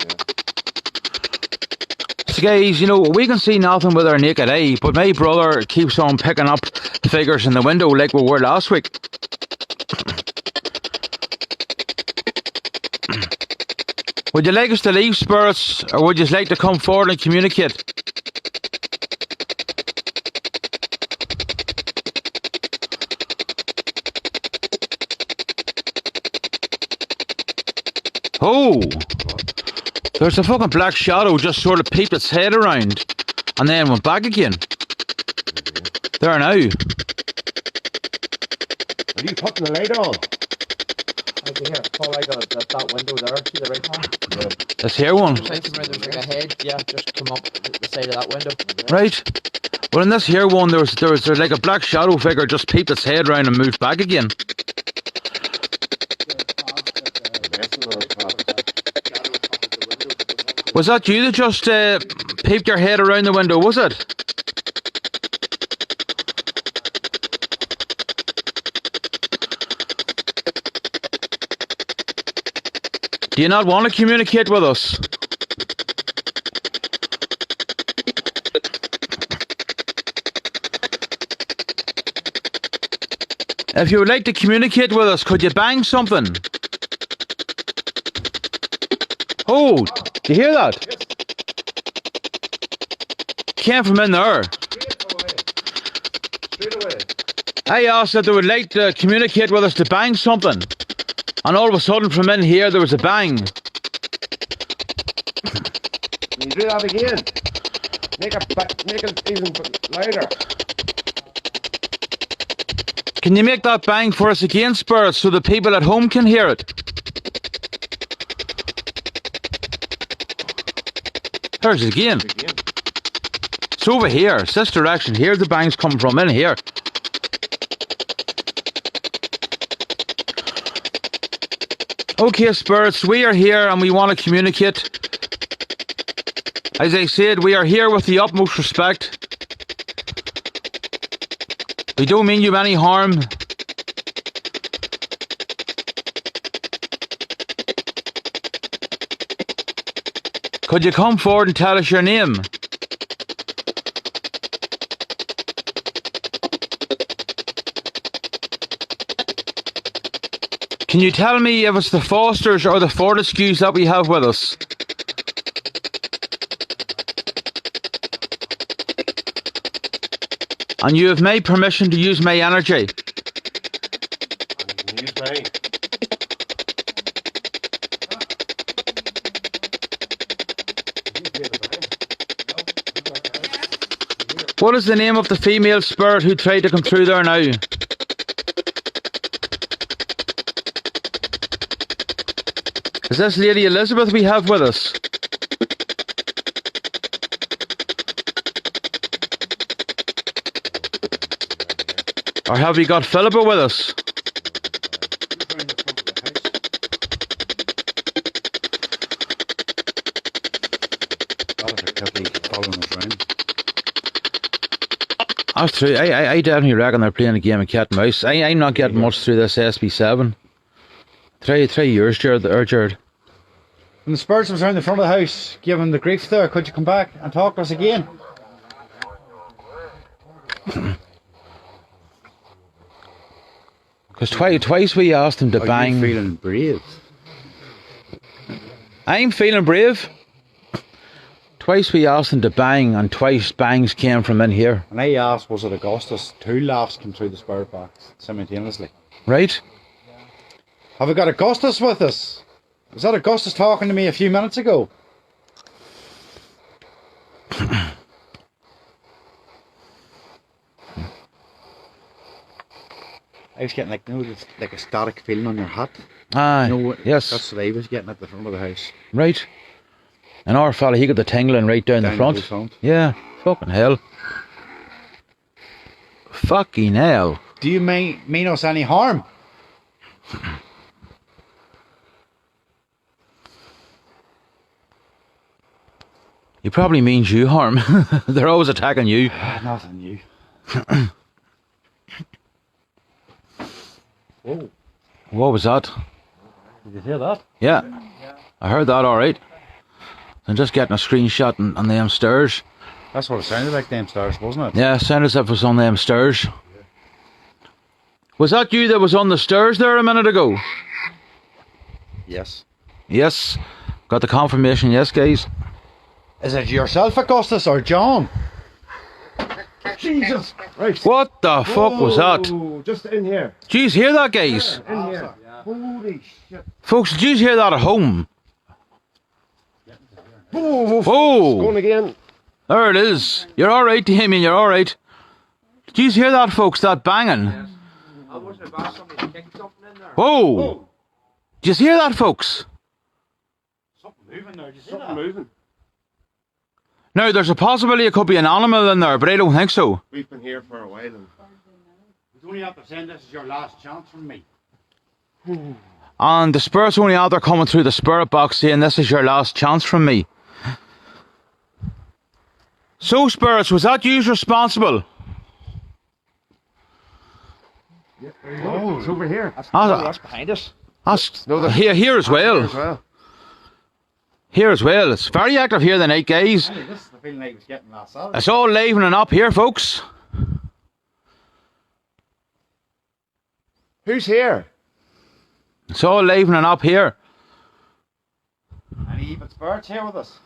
So guys, you know, we can see nothing with our naked eye, but my brother keeps on picking up figures in the window like we were last week. Would you like us to leave, spirits, or would you like to come forward and communicate? Oh! There's a fucking black shadow just sort of peeped its head around and then went back again. There now. Are you putting the light on? I can hear Paul, I got that window there to the right hand. Yeah. This here one. There's like a head, yeah, just come up the side of that window. Right. Well, in this here one, there's like a black shadow figure just peeped its head around and moved back again. Was that you that just peeped your head around the window, was it? Do you not want to communicate with us? If you would like to communicate with us, could you bang something? Oh, do you hear that? Came from in there. Straight away. I asked that they would like to communicate with us to bang something. And all of a sudden from in here there was a bang. Can you do that again? Make it even louder. Can you make that bang for us again, Spirit, so the people at home can hear it? There's it again. It's over here. It's this direction here the bang's coming from, in here. Okay, spirits, we are here and we want to communicate. As I said, we are here with the utmost respect. We don't mean you any harm. Could you come forward and tell us your name? Can you tell me if it's the Fosters or the Fortescues that we have with us? And you have made permission to use my energy. And you can use mine. What is the name of the female spirit who tried to come through there now? Is this Lady Elizabeth we have with us? Or have we got Philippa with us? That's true. I definitely reckon they're playing a game of cat and mouse. I'm not getting much through this SB7. Try yours, Jared. When the spirits was around the front of the house giving the grief there, could you come back and talk to us again? Because twice we asked him to bang. Are you feeling brave? I'm feeling brave. Twice we asked him to bang, and twice bangs came from in here. And I asked, was it Augustus? 2 laughs came through the spirit box simultaneously. Right? Have we got Augustus with us? Was that Augustus talking to me a few minutes ago? I was getting like, like a static feeling on your hat. Aye, yes. That's what I was getting at the front of the house. Right. And our fella, he got the tingling right down the front. The front. Yeah. Fucking hell. Fucking hell. Do you mean us any harm? He probably means you harm. They're always attacking you. Nothing new. Oh, What was that? did you hear that? Yeah. I heard that alright. I'm just getting a screenshot on them stairs. That's what it sounded like them stairs, wasn't it? Yeah, sounded as if it was on them stairs. Was that you that was on the stairs there a minute ago? Yes. Yes. Got the confirmation, yes, guys. Is it yourself, Augustus, or John? Jesus! Right. What the fuck was that? Oh, just in here. Did you hear that, guys? In here. Holy shit. Folks, did you hear that at home? Oh, Oh! going again. There it is. You're alright, Damien, you're alright. Did you hear that, folks, that banging? I must have asked somebody to kick something in there. Whoa! Did you hear that, folks? Something moving there, did you see Something moving. Now, there's a possibility it could be an animal in there, but I don't think so. We've been here for a while. And You only have to say this is your last chance from me. And the spirits only out there coming through the spirit box saying this is your last chance from me. So, spirits, was that you responsible? oh, it's over here. That's behind us. That's No, there's- here as Here well. as well. Here as well. It's very active here tonight, guys. Hey, this is the feeling I was getting last Saturday. It's all livening up here, folks. Who's here? It's all livening up here. Any even spirits here with us?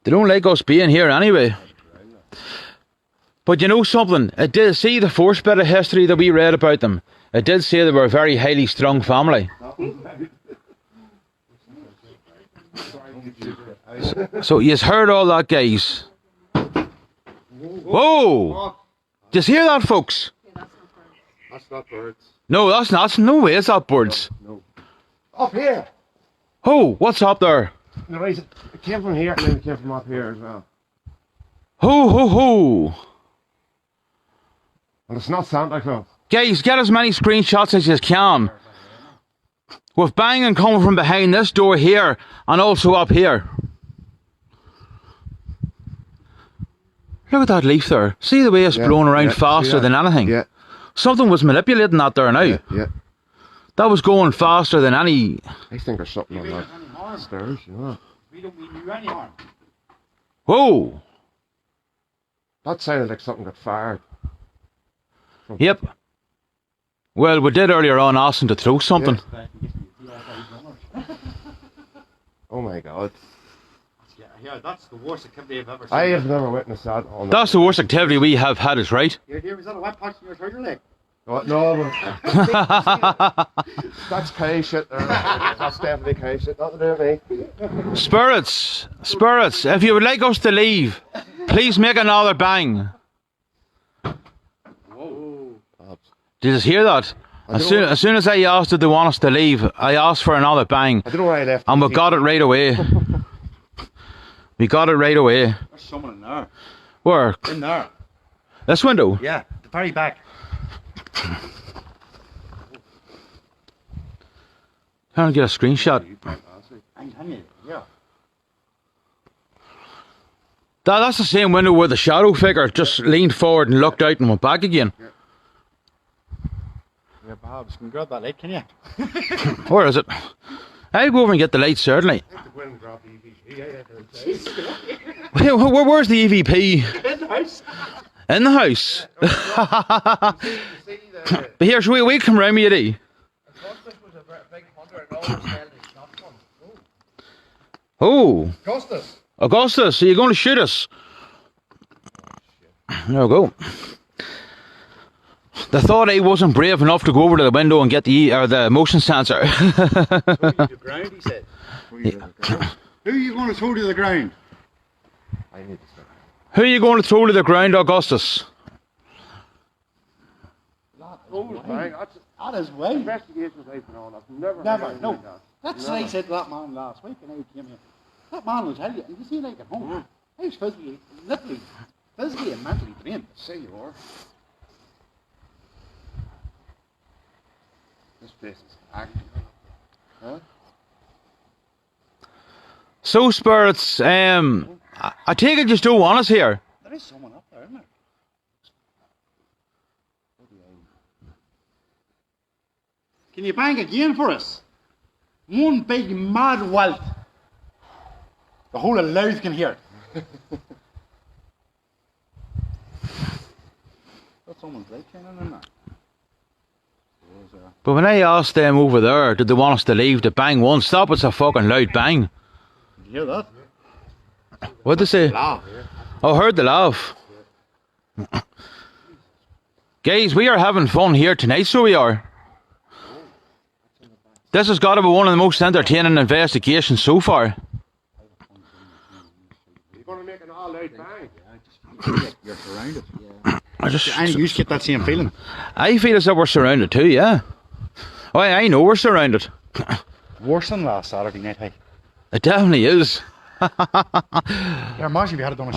They don't like us being here anyway. But you know something? It did see the first bit of history that we read about them. It did say they were a very highly strung family. So you've heard all that, guys. Whoa! Did you hear that, folks? That's not birds. No, that's not. No way, it's not birds. No. Up here. Oh, what's up there? No, right. It came from here and then it came from up here as well. Ho, ho, ho. And it's not Santa Claus. Guys, get as many screenshots as you can. With banging coming from behind this door here and also up here. Look at that leaf there. See the way it's blown around faster than anything? Yeah. Something was manipulating that there now. Yeah. That was going faster than any... I think there's something on Any that harm? stairs, you know. We don't mean you any harm. Whoa! That sounded like something got fired. Yep. Well, we did earlier on asking to throw something. Oh my god. Yeah, that's the worst activity I've ever seen. I have never witnessed that on That's the worst activity we have had, is right? Here, was that a wet patch in your turtle leg? No, but that's K shit there. That's definitely K shit. Nothing to do with me. Spirits, if you would like us to leave, please make another bang. Whoa. Did you hear that? As soon as I asked did they want us to leave, I asked for another bang. I don't know why I left. And we got it right away. We got it right away. There's someone in there. Where? In there. This window? Yeah, the very back. Can't get a screenshot. Can you? Yeah. That's the same window where the shadow figure just leaned forward and looked out and went back again. Yeah, Babs, can you grab that light, can you? Where is it? I'll go over and get the light, certainly. Where's the EVP? In the house. In the house. But here, shall we come round with you, Eddie? Oh. Augustus, are you going to shoot us? There we go. They thought I wasn't brave enough to go over to the window and get the motion sensor. The ground, he said. Who are you going to throw to the ground? I need to start. Who are you going to throw to the ground, Augustus? Cold bang. That's That is way. investigations I've been on. I've never heard Never, anything no. like that. That's what I said to that man last week, and he came here. That man will tell you, and you see, like at home, I was physically, literally, physically and mentally drained. Say you are. This place is active. Huh? So, Spirits, I take it you still want us here. There is someone up there, isn't there? Can you bang again for us? One big mad welt. The whole of Louth can hear it. Got someone's light shining in there. But when I asked them over there, did they want us to leave, the bang won't stop. It's a fucking loud bang. Did you hear that? What'd they say? Laugh. Oh, I heard the laugh. Guys, we are having fun here tonight, so we are. This has got to be one of the most entertaining investigations so far. You're going to make an all-out bang. You're surrounded. I You get that same feeling. I feel as if we're surrounded too, yeah. Oh, I know we're surrounded. Worse than last Saturday night, hey. It definitely is. Yeah, imagine if you had done a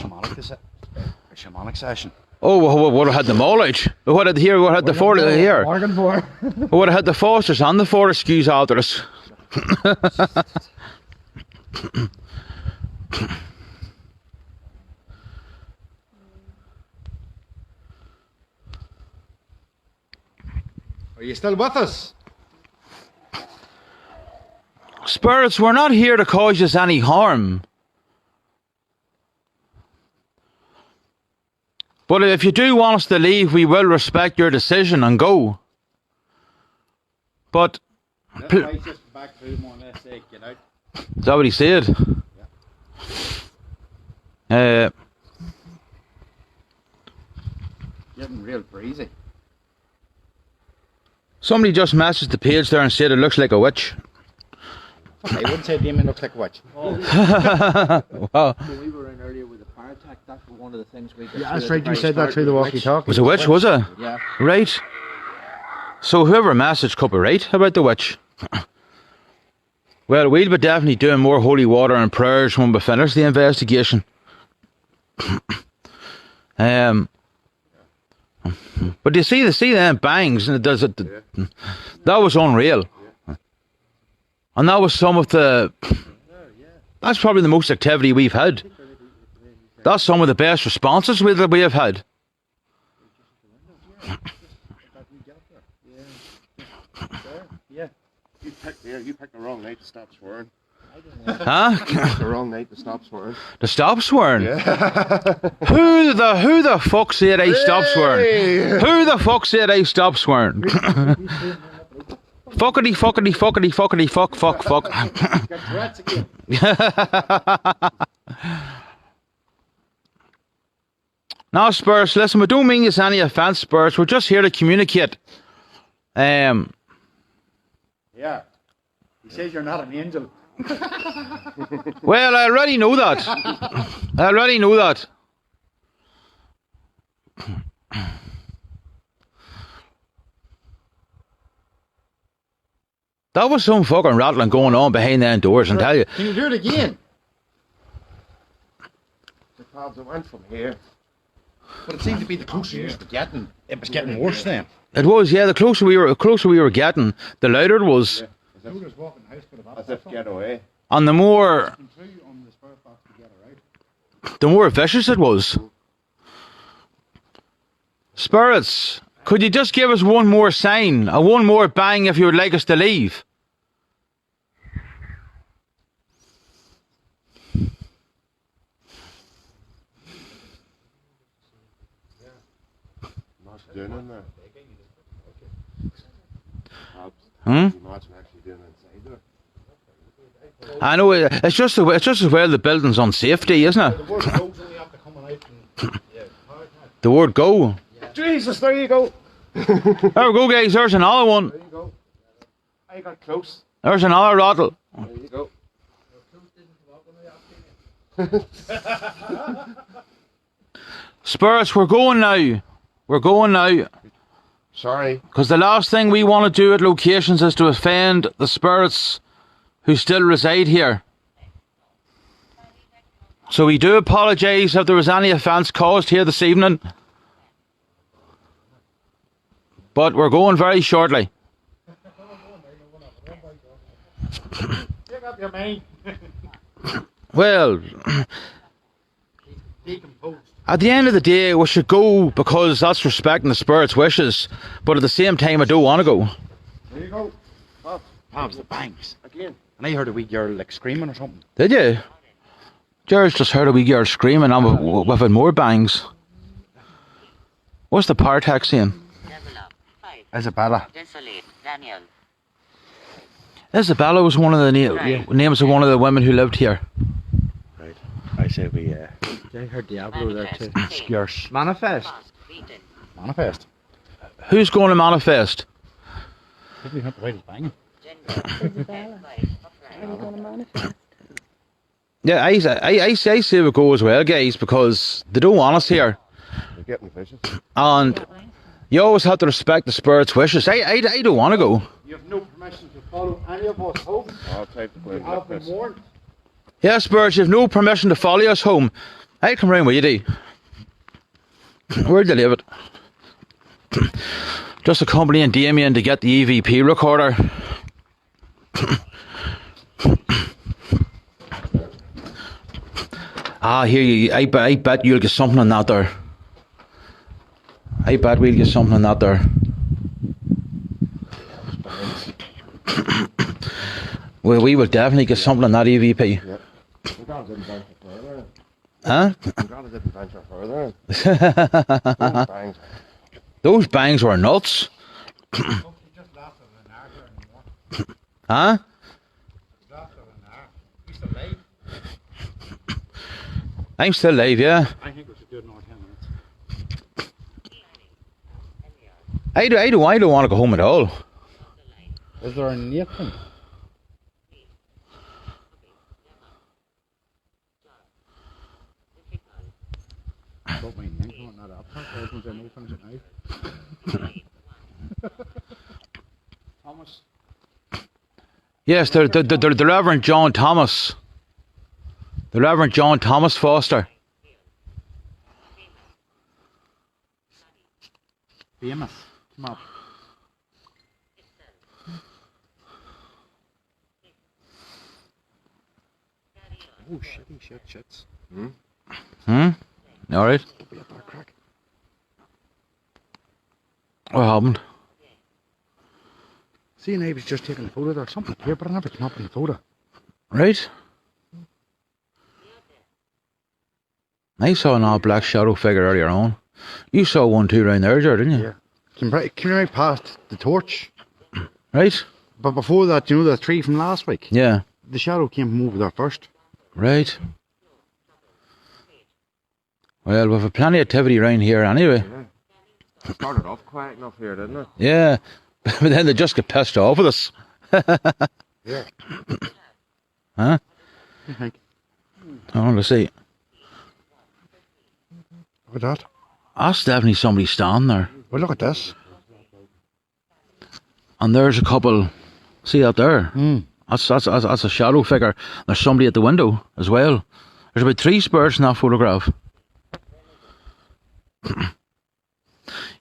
shamanic session. Oh, we would have had them all out. We would have here, we would have had the four here. Bargain for. We would have had the Fosters and the Fortescues after us. Are you still with us? Spirits, we're not here to cause us any harm. But if you do want us to leave, we will respect your decision and go. But I just back to more or less say get out. is that what he said? Getting real breezy. Somebody just messaged the page there and said it looks like a witch. I wouldn't say Damien looks like a witch. Wow. When we were in earlier with the fire attack, that's one of the things we got. Yeah, that's right. You said that through the walkie-talkie. Was it a witch, was it? Yeah. Right. So whoever messaged could be right about the witch. Well, we'll be definitely doing more holy water and prayers when we finish the investigation. But you see them bangs and it does it. That was unreal. And that was some of the. That's probably the most activity we've had. That's some of the best responses that we have had. Yeah. You picked the wrong night to stop swearing. Huh? The wrong night to stop swearing. To stop swearing? Yeah. Who the fuck said I stop swearing? Who the fuck said I stop swearing? Fuckity fuckity fuckity fuckity fuck fuck fuck. Got Tourette's again. Now, Spurs, listen, we don't mean it's any offence, Spurs. We're just here to communicate. Yeah. He says you're not an angel. Well, I already know that. I already know that. That was some fucking rattling going on behind them doors, I tell you. Can you do it again? The clouds went from here. But it seemed to be the closer you were getting, it was getting worse then. It was, yeah. The closer we were getting, the louder it was, As if get away. and the more vicious it was. Spirits, could you just give us one more sign, one more bang if you would like us to leave? What's doing in there? Imagine actually doing inside there. I know it's just as well the building's on safety, isn't it? The word goes only after coming out and The word go. Jesus, there you go. There we go, guys. There's another one. There you go. I got close. There's another rattle. There you go. Spirits, we're going now. We're going now. Sorry. Because the last thing we want to do at locations is to offend the spirits who still reside here. So we do apologise if there was any offence caused here this evening. But we're going very shortly. Pick up your mate. Well, Decomposed. at the end of the day, we should go because that's respecting the spirit's wishes. But at the same time, I don't want to go. There you go. Bob. Bob's the bangs. Again. And I heard a wee girl like screaming or something. Did you? George just heard a wee girl screaming and we've had more bangs. What's the Partax saying? Develop. 5. Isabella. Desolate. Daniel. Isabella was one of the names of one of the women who lived here. Right. I say we I heard Diablo there too. scarce. Manifest. Fast. Beaten. Manifest. Who's going to manifest? If we have to wait his banging. Gender. Isabella. 5. Are you going to manifest? Yeah, I say we go as well, guys, because they don't want us here. We're getting vicious. And you always have to respect the spirit's wishes. I don't want to go. You have no permission to follow any of us home. I'll take the blame. I've been warned. Yeah, spirits, you have no permission to follow us home. I'll come round with you, Dee. Where'd you leave it? Just accompanying Damien to get the EVP recorder. Here you. I bet you'll get something on that there. I bet we'll get something on that there. Well, we will definitely get something on that EVP. Yep. We're going to venture further. Huh? We're going to venture further. Those bangs. Those bangs were nuts. Just lasted an hour anymore. Huh? Lasted an hour. We still late. I'm still live, yeah. I think we should do it in another 10 minutes. I don't want to go home at all. Is there a Nathan? Don't mind me, I'm not up. I was going to say no finish at night. Thomas. Yes, the Reverend John Thomas. The Reverend John Thomas Foster. Famous. Come up. Oh, shitty shits. Alright. Don't be a dark crack. What happened? See, and I was just taking a photo there. Something here, but I never came up in the photo. Right? I saw an all black shadow figure earlier on. You saw one too round there, didn't you? Yeah. Came right past the torch. Right? But before that, you know the tree from last week? Yeah. The shadow came from over there first. Right. Well, we've had plenty of activity around here anyway. It started off quiet enough here, didn't it? Yeah. But then they just get pissed off with us. Yeah. Huh? I think. Oh, let's see. Look at that. That's definitely somebody standing there. Well, look at this. And there's a couple. See that there? That's a shadow figure. There's somebody at the window as well. There's about 3 spirits in that photograph.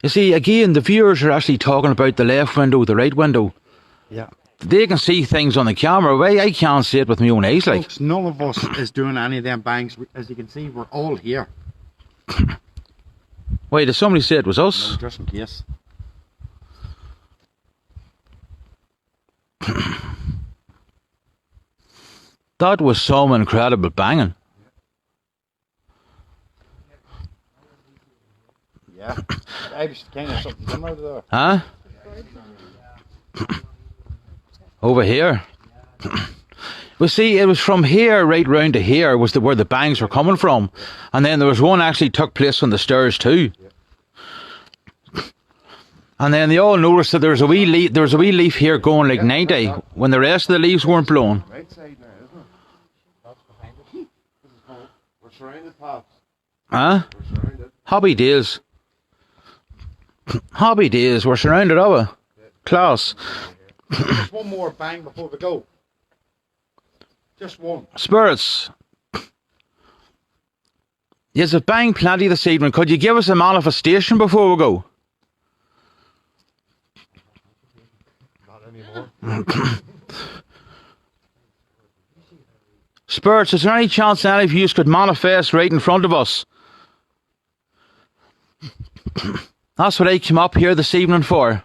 You see, again, the viewers are actually talking about the left window, the right window. Yeah. They can see things on the camera. Well, I can't see it with my own eyes. Like, Folks, none of us is doing any of them bangs. As you can see, we're all here. wait, did somebody say it was us? No, just in case. That was some incredible banging. Yeah. I was kind of something similar to there. Huh? Over here. Well, see, it was from here right round to here was where the bangs were coming from, and then there was one actually took place on the stairs too. And then they all noticed that there was a wee leaf here going like 90 when the rest of the leaves weren't blown. Right side now, isn't it? That's behind us. This is home. We're surrounded, Pops. Huh? We're surrounded. Happy days. Happy days, we're surrounded, are we? Class. Just one more bang before we go. Just one. Spirits. Yes, a bang plenty this evening. Could you give us a manifestation before we go? Not anymore. Spirits, is there any chance any of you could manifest right in front of us? That's what I came up here this evening for.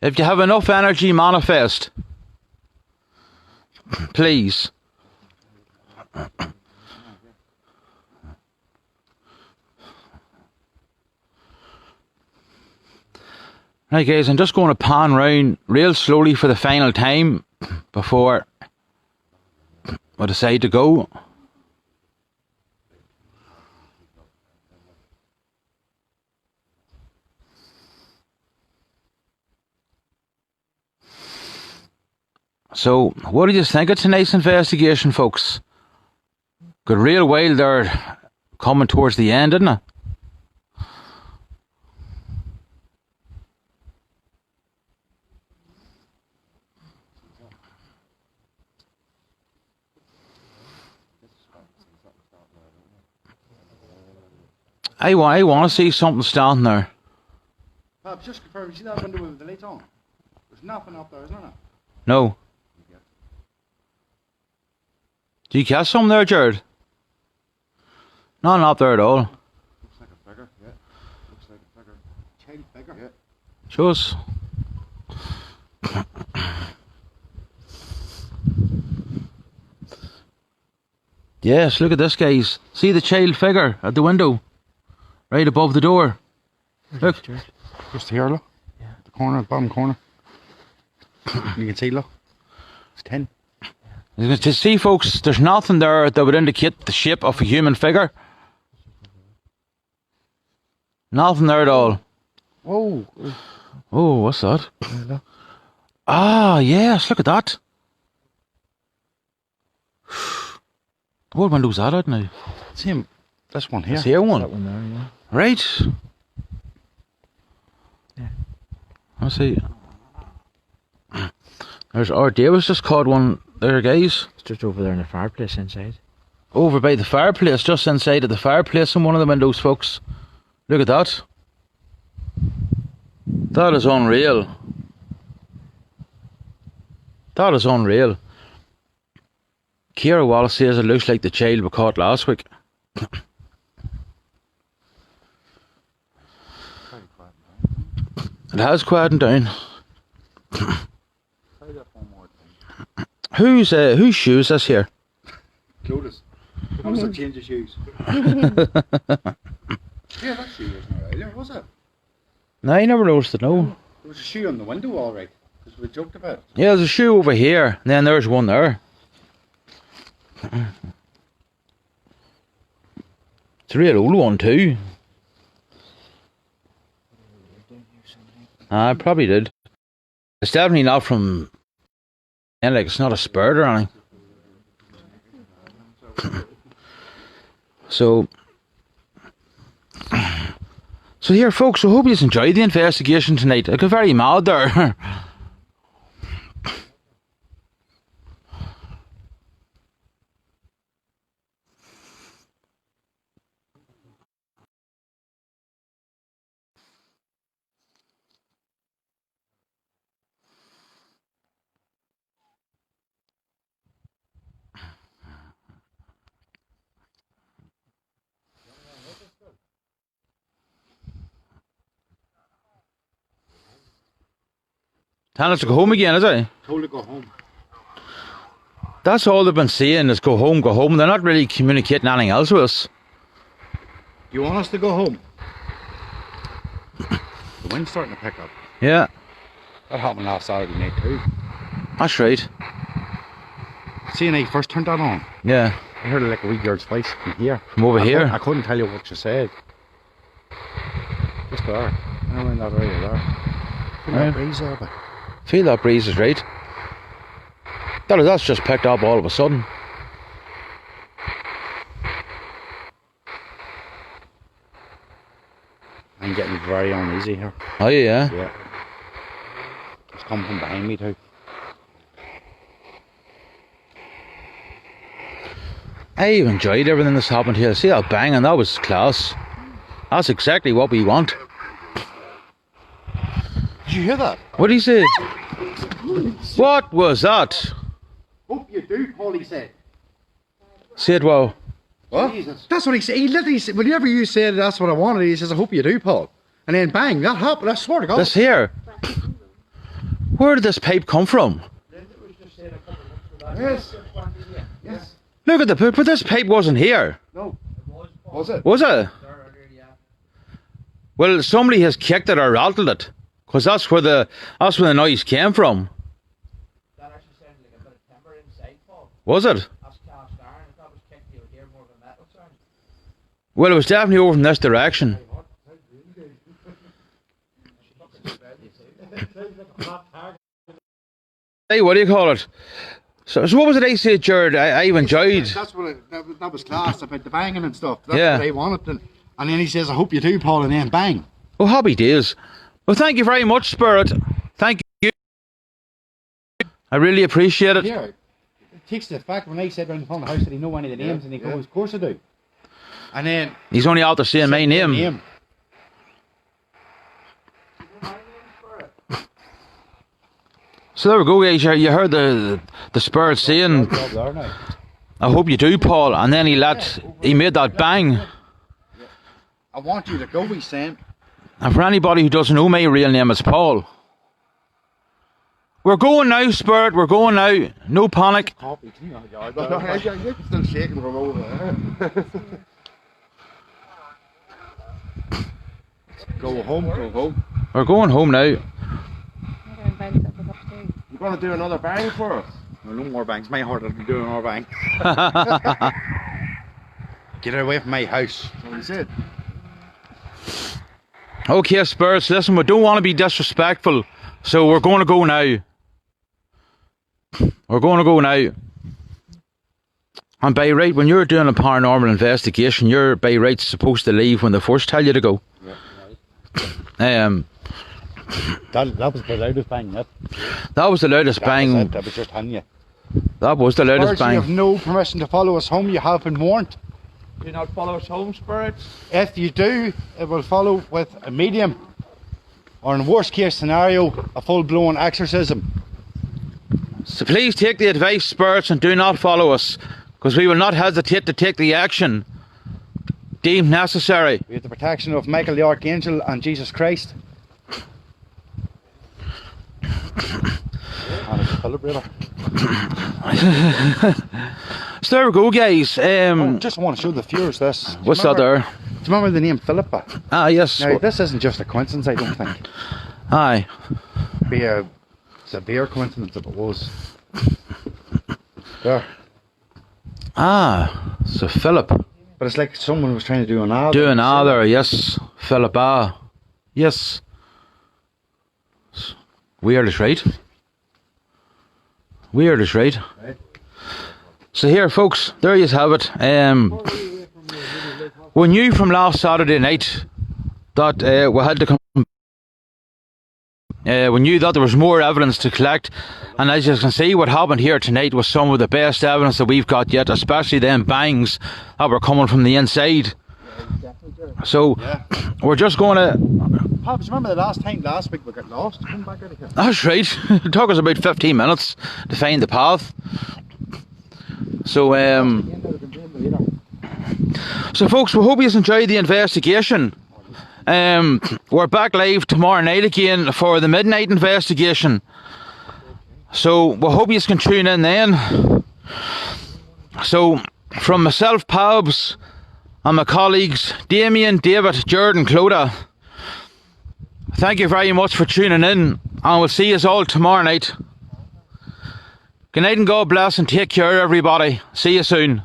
If you have enough energy, manifest. Please. Right guys, I'm just going to pan round real slowly for the final time before I decide to go. So, what do you think of tonight's investigation, folks? Got real wild there coming towards the end, didn't it? I want to see something standing there. Pops, just confirm, you see that window with the lights on? There's nothing up there, isn't there? No. Do you catch something there, Jared? Nothing up there at all. Looks like a figure, yeah. Looks like a figure. Child figure. Yeah. Show us. Yes, look at this, guys. See the child figure at the window? Right above the door. Look. Just here, look. Yeah. The corner, the bottom corner. You can see, look. It's 10. To see, folks, there's nothing there that would indicate the shape of a human figure. Nothing there at all. Whoa. Oh, what's that? Yeah, look. Ah, yes, look at that. What window's that at now? It's him. This one here. It's here one. That one there, yeah. Right. Yeah. I see. There's our Davis just caught one there, guys. It's just over there in the fireplace inside. Over by the fireplace, just inside of the fireplace in one of the windows, folks. Look at that. That is unreal. That is unreal. Kira Wallace says it looks like the child we caught last week. It has quietened down. Whose shoes is here? Clothes. I must have changed the shoes. Yeah, that shoe wasn't earlier, was it? No, I never noticed it, no. There was a shoe on the window, alright. Because we joked about it. Yeah, there's a shoe over here, and then there's one there. It's a real old one too. I probably did. It's definitely not from, and like it's not a spurt or anything. So here, folks, I hope you enjoyed the investigation tonight. I got very mad there. Telling us to go home again, is it? Told to go home. That's all they've been saying is go home, go home. They're not really communicating anything else with us. Do you want us to go home? The wind's starting to pick up. Yeah, That happened last Saturday night too. that's right. See, when I first turned that on, Yeah, I heard like a wee girl's voice from here. from over I here. couldn't tell you what she said. Just there. I don't know that area there. Feel Right. that breeze there, but Feel that breeze is right. That's just picked up all of a sudden. getting very uneasy here. Oh yeah. Yeah. It's coming from behind me too. I enjoyed everything that's happened here. See that banging? That was class. That's exactly what we want. Did you hear that? What did he say? What was that? Hope you do, Paul, he said. Say it well. What? Jesus. That's what he said. He literally said, whenever you said that's what I wanted, he says, I hope you do, Paul. And then bang, that happened. I swear to God. This here. Where did this pipe come from? Yes. Yes. Look at the pipe, but this pipe wasn't here. No. Was it? Was it? Well, somebody has kicked it or rattled it, because that's where the noise came from. That actually sounded like a bit of timber inside, Paul. Was it? That's cast iron. If that was kicked, you would hear more of a metal sound. Well, it was definitely over from this direction. Hey, what do you call it? So what was it I said, Jared? I've enjoyed. That's what that was class about the banging and stuff. That's Yeah. what I wanted. And then he says, I hope you do, Paul, and then bang. Oh, happy days. Well, thank you very much, Spirit. Thank you. I really appreciate it. Yeah. It takes the fact when I said around the front of the house, did he know any of the names? And he goes, of course I do. And then He's only out there saying my name. So there we go, guys. You heard the Spirit saying, I hope you do, Paul. And then he made that bang. I want you to go, he's saying. And for anybody who doesn't know, my real name is Paul. We're going now, Spirit. We're going now. No panic. I'm still shaking from over there. Go home. We're going home now. You're going to do another bang for us? No more bangs. My heart will be doing more bang. Get it away from my house. That's what he said. Okay, Spirits, listen, we don't want to be disrespectful, so we're going to go now. We're going to go now. And by right, when you're doing a paranormal investigation, you're by right supposed to leave when they first tell you to go. Yeah, right. That was the loudest bang, yep. That was the loudest bang. That was just on you. That was the loudest bang. You have no permission to follow us home. You have been warned. Do not follow us home, spirits. If you do, it will follow with a medium, or in worst case scenario, a full-blown exorcism. So please take the advice, Spirits, and do not follow us, because we will not hesitate to take the action deemed necessary. We have the protection of Michael the Archangel and Jesus Christ. So there we go, guys. I just want to show the viewers this. What's that there? Do you remember the name Philippa? Ah, yes. Now, this isn't just a coincidence, I don't think. Aye. It'd be a severe coincidence if it was. There. Ah, so Philip. But it's like someone was trying to do an ad. Do an other, yes. Philip, ah. Yes. Weird is right. Weird is right. So here, folks, there you have it. We knew from last Saturday night that we had to come. We knew that there was more evidence to collect, and as you can see, what happened here tonight was some of the best evidence that we've got yet, especially them bangs that were coming from the inside. So we're just going to. Pops, remember the last week we got lost? Come back out of here. That's right. It took us about 15 minutes to find the path. So so folks, we hope you enjoyed the investigation. We're back live tomorrow night again for the midnight investigation. So we hope you can tune in then. So from myself, Pabs, and my colleagues Damien, David, Jared and Clodagh, thank you very much for tuning in, and we'll see you all tomorrow night. Good night and God bless, and take care everybody. See you soon.